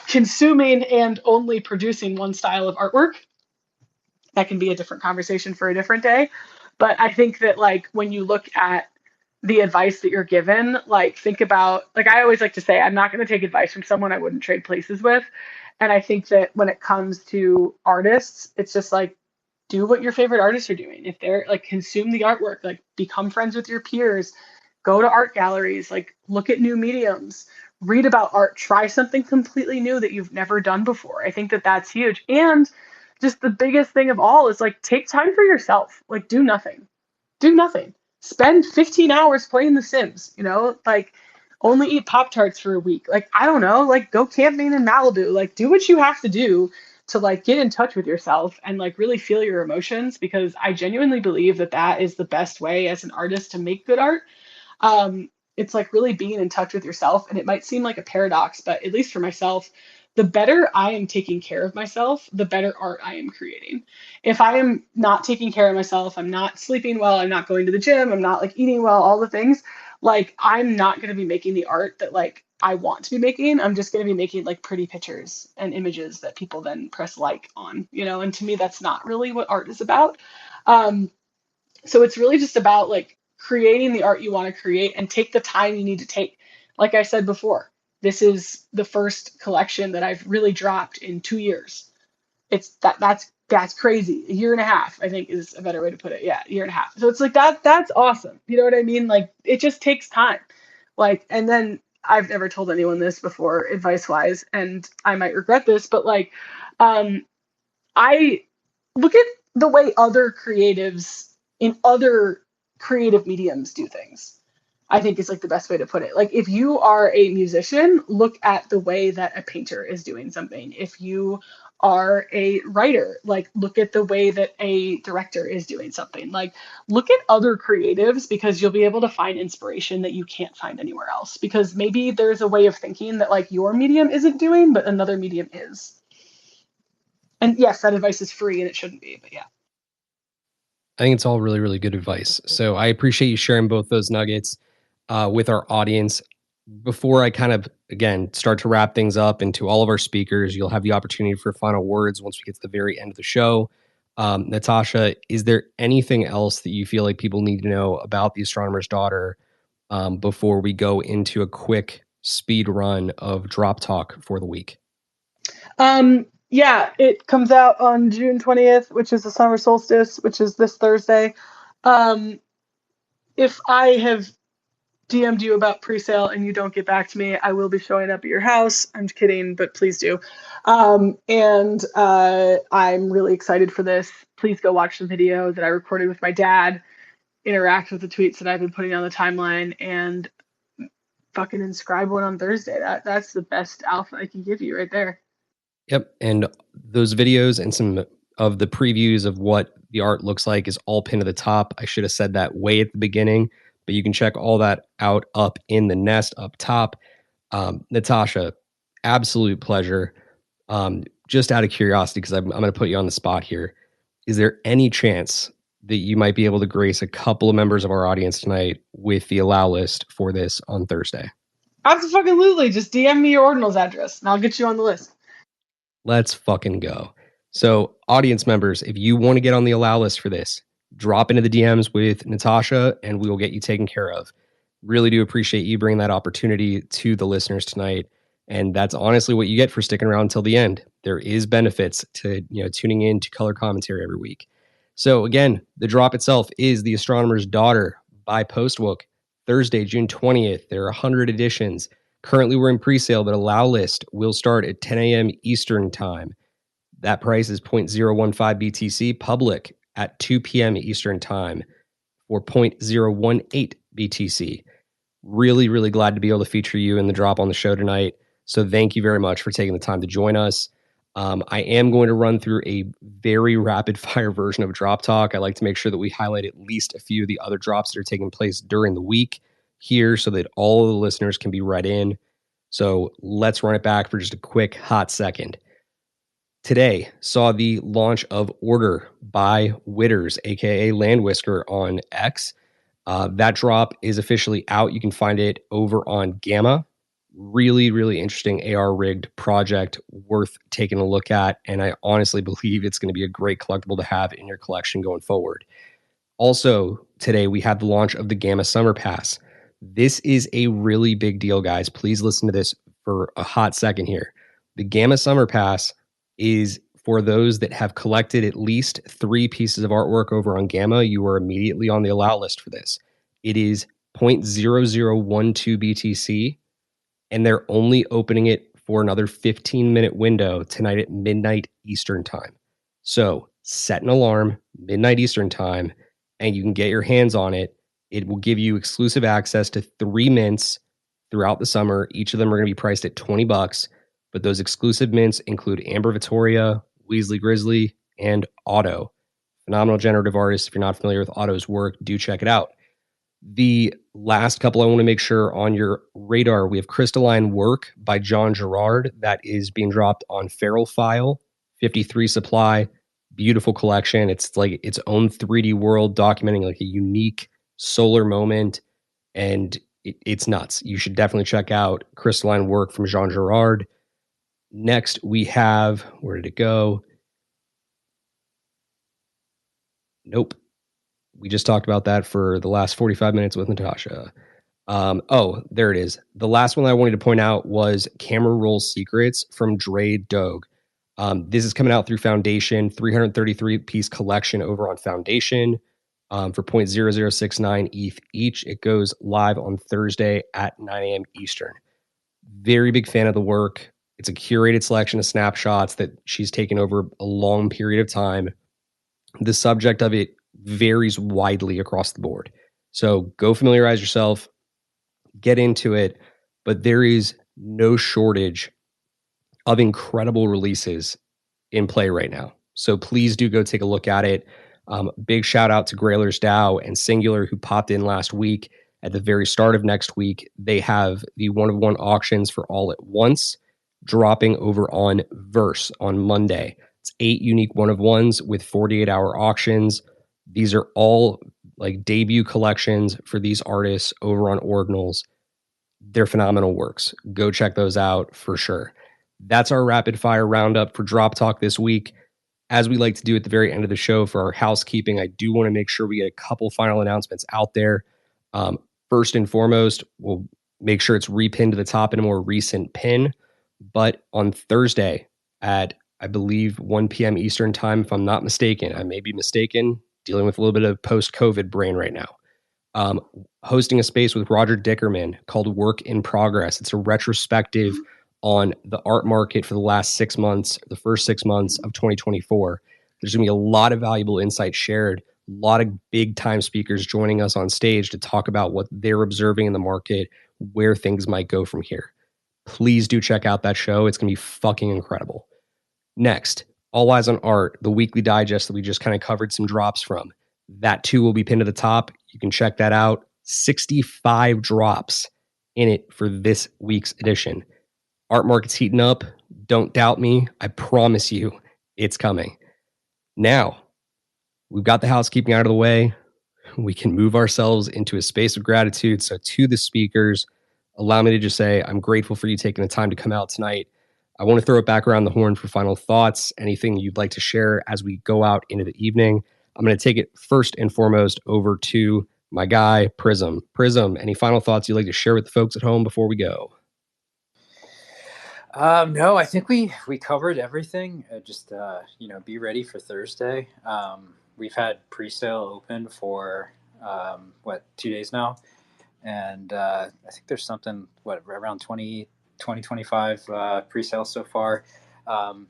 consuming and only producing one style of artwork. That can be a different conversation for a different day. But I think that like when you look at the advice that you're given, like think about, like I always like to say, I'm not going to take advice from someone I wouldn't trade places with. And I think that when it comes to artists, it's just like do what your favorite artists are doing. If they're like consume the artwork, like become friends with your peers, go to art galleries, like look at new mediums, read about art, try something completely new that you've never done before. I think that that's huge. And just the biggest thing of all is like take time for yourself. Like do nothing. Do nothing. Spend 15 hours playing The Sims, like only eat Pop Tarts for a week. Like, I don't know, like go camping in Malibu. Like, do what you have to do to like get in touch with yourself and like really feel your emotions, because I genuinely believe that that is the best way as an artist to make good art. um, it's like really being in touch with yourself. And it might seem like a paradox, but at least for myself, the better I am taking care of myself, the better art I am creating. If I am not taking care of myself, I'm not sleeping well, I'm not going to the gym, I'm not like eating well, all the things, like I'm not going to be making the art that like I want to be making. I'm just going to be making like pretty pictures and images that people then press like on, and to me, that's not really what art is about. Um, so it's really just about like creating the art you want to create and take the time you need to take. Like I said before, this is the first collection that I've really dropped in 2 years. That's crazy. A year and a half, I think, is a better way to put it. Yeah, a year and a half. So it's like that's awesome. You know what I mean? Like it just takes time. Like, and then I've never told anyone this before, advice wise, and I might regret this, but like um I look at the way other creatives in other creative mediums do things. I think is like the best way to put it. Like if you are a musician, look at the way that a painter is doing something. If you are a writer, like look at the way that a director is doing something. Like look at other creatives, because you'll be able to find inspiration that you can't find anywhere else, because maybe there's a way of thinking that like your medium isn't doing but another medium is. And yes, that advice is free and it shouldn't be, but yeah. I think it's all really, really good advice. So I appreciate you sharing both those nuggets with our audience. Before I kind of, again, start to wrap things up, and to all of our speakers, you'll have the opportunity for final words once we get to the very end of the show. Natasha, is there anything else that you feel like people need to know about The Astronomer's Daughter before we go into a quick speed run of Drop Talk for the week? Yeah, it comes out on June 20th, which is the summer solstice, which is this Thursday. Um, if I have DM'd you about pre-sale and you don't get back to me, I will be showing up at your house. I'm kidding, but please do. And I'm really excited for this. Please go watch the video that I recorded with my dad, interact with the tweets that I've been putting on the timeline, and fucking inscribe one on Thursday. That's the best alpha I can give you right there. Yep. And those videos and some of the previews of what the art looks like is all pinned to the top. I should have said that way at the beginning, but you can check all that out up in the nest up top. Natasha, absolute pleasure. Just out of curiosity, because I'm going to put you on the spot here, is there any chance that you might be able to grace a couple of members of our audience tonight with the allow list for this on Thursday? Absolutely. Just DM me your ordinals address and I'll get you on the list. Let's fucking go. So, audience members, if you want to get on the allow list for this, drop into the DMs with Natasha and we will get you taken care of. Really do appreciate you bringing that opportunity to the listeners tonight. And that's honestly what you get for sticking around until the end. There is benefits to, tuning in to color commentary every week. So again, the drop itself is The Astronomer's Daughter by Postbook, Thursday, June 20th. There are 100 editions. Currently, we're in pre-sale, but allow list will start at 10 a.m. Eastern time. That price is 0.015 BTC. Public at 2 p.m. Eastern time for 0.018 BTC. Really, really glad to be able to feature you in the drop on the show tonight. So thank you very much for taking the time to join us. I am going to run through a very rapid fire version of Drop Talk. I like to make sure that we highlight at least a few of the other drops that are taking place during the week here so that all of the listeners can be read in. So let's run it back for just a quick hot second. Today saw the launch of Order by Witters, aka Land Whisker, on X. That drop is officially out. You can find it over on Gamma. Really, really interesting AR rigged project worth taking a look at. And I honestly believe it's going to be a great collectible to have in your collection going forward. Also, today we had the launch of the Gamma Summer Pass. This is a really big deal, guys. Please listen to this for a hot second here. The Gamma Summer Pass is for those that have collected at least 3 pieces of artwork over on Gamma. You are immediately on the allow list for this. It is 0.0012 BTC, and they're only opening it for another 15-minute window tonight at midnight Eastern time. So set an alarm, midnight Eastern time, and you can get your hands on it. It will give you exclusive access to 3 mints throughout the summer. Each of them are going to be priced at $20, but those exclusive mints include Amber Vittoria, Weasley Grizzly, and Otto. Phenomenal generative artist. If you're not familiar with Otto's work, do check it out. The last couple I want to make sure on your radar, we have Crystalline Work by John Gerard that is being dropped on Feral File, 53 supply, beautiful collection. It's like its own 3D world documenting like a unique solar moment, and it's nuts. You should definitely check out Crystalline Work from Jean Gerard. Next, we have, where did it go? Nope. We just talked about that for the last 45 minutes with Natasha. There it is. The last one I wanted to point out was Camera Roll Secrets from Dre Dogue. This is coming out through Foundation, 333 piece collection over on Foundation for 0.0069 ETH each. It goes live on Thursday at 9 a.m. Eastern. Very big fan of the work. It's a curated selection of snapshots that she's taken over a long period of time. The subject of it varies widely across the board. So go familiarize yourself, get into it, but there is no shortage of incredible releases in play right now. So please do go take a look at it. Big shout out to Grailers DAO and Singular who popped in last week. At the very start of next week, they have the one-of-one auctions for All at Once dropping over on Verse on Monday. It's 8 unique one-of-ones with 48-hour auctions. These are all like debut collections for these artists over on Ordinals. They're phenomenal works. Go check those out for sure. That's our rapid fire roundup for Drop Talk this week. As we like to do at the very end of the show for our housekeeping, I do want to make sure we get a couple final announcements out there. First and foremost, we'll make sure it's repinned to the top in a more recent pin. But on Thursday at, I believe, 1 p.m. Eastern time, if I'm not mistaken, I may be mistaken, dealing with a little bit of post-COVID brain right now. Hosting a space with Roger Dickerman called Work in Progress. It's a retrospective on the art market for the last 6 months, the first 6 months of 2024. There's going to be a lot of valuable insights shared, a lot of big time speakers joining us on stage to talk about what they're observing in the market, where things might go from here. Please do check out that show. It's going to be fucking incredible. Next, All Eyes on Art, the weekly digest that we just kind of covered some drops from. That too will be pinned to the top. You can check that out. 65 drops in it for this week's edition. Art market's heating up. Don't doubt me. I promise you it's coming. Now, we've got the housekeeping out of the way. We can move ourselves into a space of gratitude. So to the speakers, allow me to just say I'm grateful for you taking the time to come out tonight. I want to throw it back around the horn for final thoughts, anything you'd like to share as we go out into the evening. I'm going to take it first and foremost over to my guy, Prism. Prism, any final thoughts you'd like to share with the folks at home before we go? No, I think we covered everything. Just be ready for Thursday. We've had pre-sale open for 2 days now, and I think there's something around 25 pre-sale so far.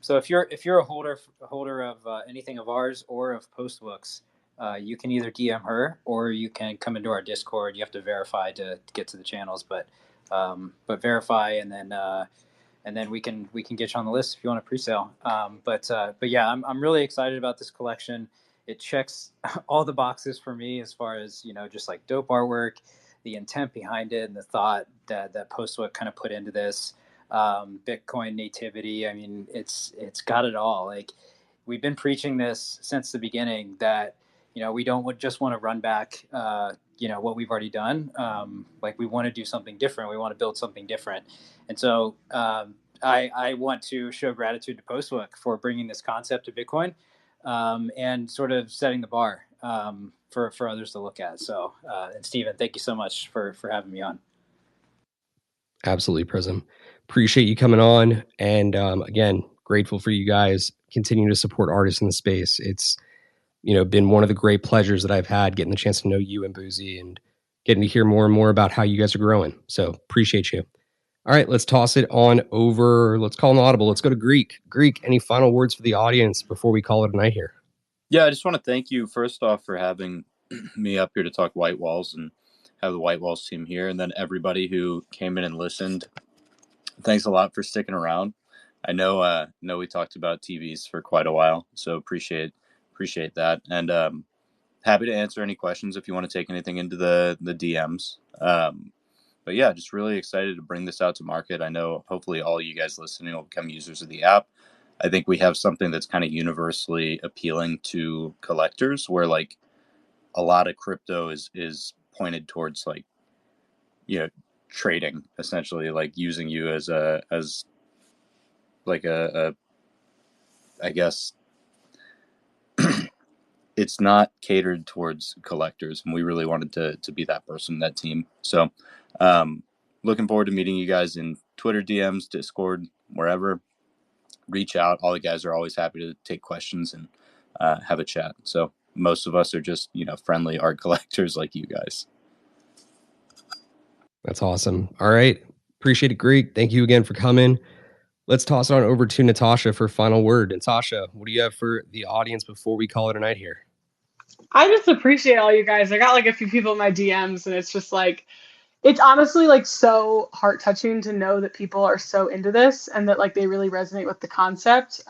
So if you're a holder of anything of ours or of Postbooks, you can either DM her or you can come into our Discord. You have to verify to get to the channels, but verify and then we can get you on the list if you want a pre-sale. But yeah, I'm really excited about this collection. It checks all the boxes for me as far as just like dope artwork, the intent behind it, and the thought that Postwick kind of put into this. Bitcoin nativity. I mean, it's got it all. Like, we've been preaching this since the beginning, that we don't just want to run back what we've already done. Like, we want to do something different. We want to build something different. And so I want to show gratitude to Postwick for bringing this concept to Bitcoin, and sort of setting the bar for others to look at. So, and Stephen, thank you so much for having me on. Absolutely, Prism. Appreciate you coming on. And again, grateful for you guys continuing to support artists in the space. It's been one of the great pleasures that I've had, getting the chance to know you and Boozy and getting to hear more and more about how you guys are growing. So appreciate you. All right, let's toss it on over. Let's call an audible. Let's go to Greek. Greek, any final words for the audience before we call it a night here? Yeah, I just want to thank you first off for having me up here to talk White Walls and have the White Walls team here, and then everybody who came in and listened. Thanks a lot for sticking around. I know we talked about TVs for quite a while, so appreciate that, and happy to answer any questions if you want to take anything into the DMs. But yeah, just really excited to bring this out to market. I know hopefully all you guys listening will become users of the app. I think we have something that's kind of universally appealing to collectors, where like a lot of crypto is pointed towards like, trading, essentially, like using you as like a I guess it's not catered towards collectors, and we really wanted to be that person, that team. So looking forward to meeting you guys in Twitter DMs, Discord, wherever. Reach out. All the guys are always happy to take questions and have a chat. So most of us are just friendly art collectors like you guys. That's awesome. All right, appreciate it, Greek. Thank you again for coming. Let's toss it on over to Natasha for final word. Natasha, what do you have for the audience before we call it a night here? I just appreciate all you guys. I got like a few people in my DMs, and it's just like, it's honestly like so heart touching to know that people are so into this and that like they really resonate with the concept.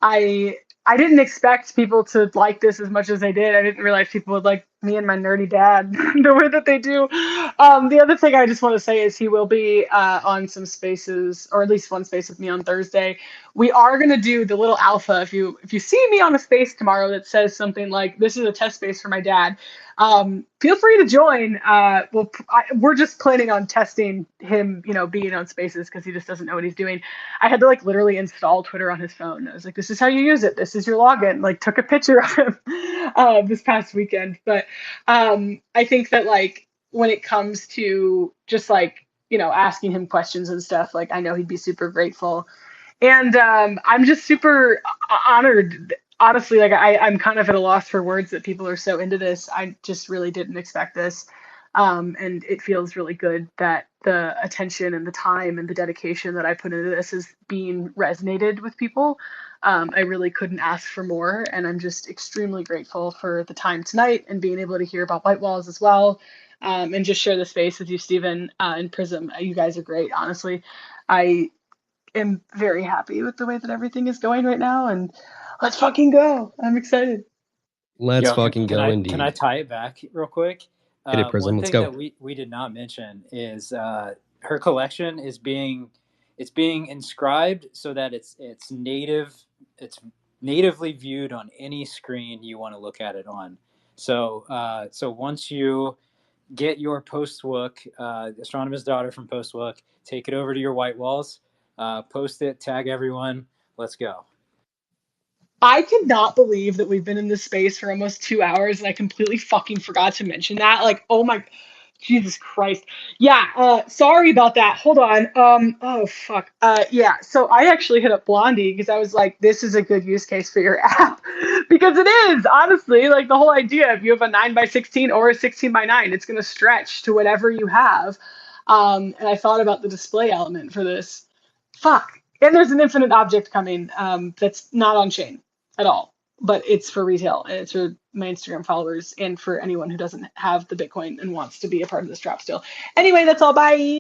I I didn't expect people to like this as much as they did. I didn't realize people would like me and my nerdy dad the way that they do. The other thing I just want to say is he will be on some spaces, or at least one space with me on Thursday. We are going to do the little alpha. If you see me on a space tomorrow that says something like "This is a test space for my dad," feel free to join. We're just planning on testing him, being on spaces because he just doesn't know what he's doing. I had to like literally install Twitter on his phone. I was like, this is how you use it. This is your login. Like, took a picture of him this past weekend. But I think that like when it comes to just like, asking him questions and stuff, like I know he'd be super grateful. And I'm just super honored. Honestly, like I'm kind of at a loss for words that people are so into this. I just really didn't expect this. And it feels really good that the attention and the time and the dedication that I put into this is being resonated with people. I really couldn't ask for more, and I'm just extremely grateful for the time tonight and being able to hear about White Walls as well, and just share the space with you, Stephen, and Prism. You guys are great, honestly. I am very happy with the way that everything is going right now, and let's fucking go. I'm excited. Let's Yo, fucking go, indeed. Can I tie it back real quick? Hit it, Prism. One Let's thing go. that we did not mention is her collection is being inscribed so that it's natively viewed on any screen you want to look at it on. So once you get your Postwook, Astronomer's Daughter from Postwook, take it over to your White Walls, post it, tag everyone. Let's go. I cannot believe that we've been in this space for almost 2 hours and I completely fucking forgot to mention that. Like, oh my, Jesus Christ. Yeah, sorry about that. Hold on. Oh fuck. Yeah, so I actually hit up Blondie because I was like, this is a good use case for your app. Because it is, honestly, like the whole idea, if you have a 9 by 16 or a 16 by 9, it's gonna stretch to whatever you have. And I thought about the display element for this. Fuck. And there's an infinite object coming that's not on chain at all, but it's for retail and it's for my Instagram followers and for anyone who doesn't have the Bitcoin and wants to be a part of this drop still. Anyway, that's all. Bye.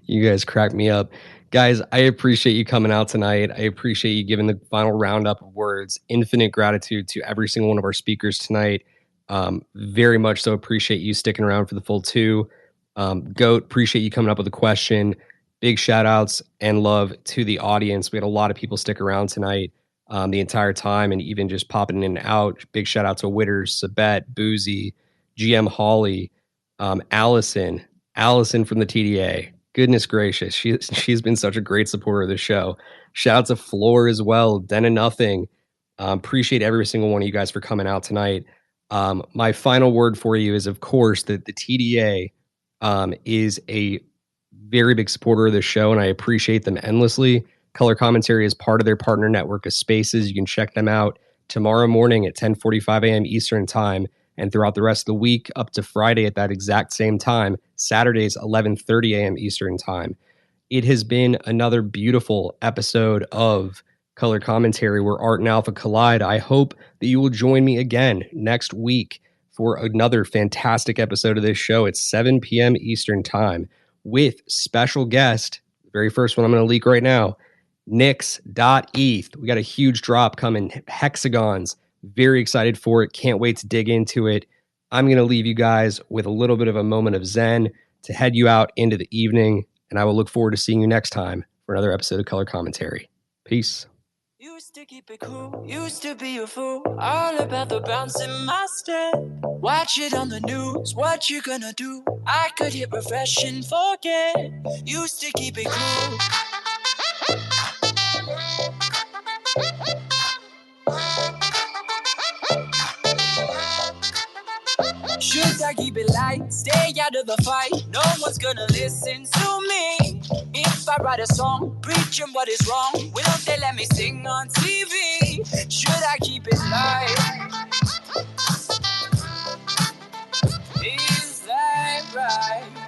You guys crack me up. Guys, I appreciate you coming out tonight. I appreciate you giving the final roundup of words. Infinite gratitude to every single one of our speakers tonight. Very much so appreciate you sticking around for the full two. Goat, appreciate you coming up with a question. Big shout outs and love to the audience. We had a lot of people stick around tonight the entire time and even just popping in and out. Big shout out to Witters, Sabette, Boozy, GM Holly, Allison from the TDA. Goodness gracious, she's been such a great supporter of the show. Shout out to Floor as well, Den of Nothing. Appreciate every single one of you guys for coming out tonight. My final word for you is, of course, that the TDA is a very big supporter of the show, and I appreciate them endlessly. Color Commentary is part of their partner network of spaces. You can check them out tomorrow morning at 10:45 a.m. Eastern Time, and throughout the rest of the week up to Friday at that exact same time, Saturdays 11:30 a.m. Eastern Time. It has been another beautiful episode of Color Commentary where art and alpha collide. I hope that you will join me again next week for another fantastic episode of this show at 7 p.m. Eastern Time with special guest, the very first one I'm going to leak right now, Nix.eth. We got a huge drop coming, hexagons. Very excited for it. Can't wait to dig into it. I'm going to leave you guys with a little bit of a moment of zen to head you out into the evening, and I will look forward to seeing you next time for another episode of Color Commentary. Peace. Used to keep it cool, used to be a fool, all about the bouncing my step. Watch it on the news, what you gonna do? I could hit refresh and forget. Used to keep it cool. Should I keep it light, stay out of the fight? No one's gonna listen to me. If I write a song, preaching what is wrong, will they let me sing on TV? Should I keep it light? Is that right?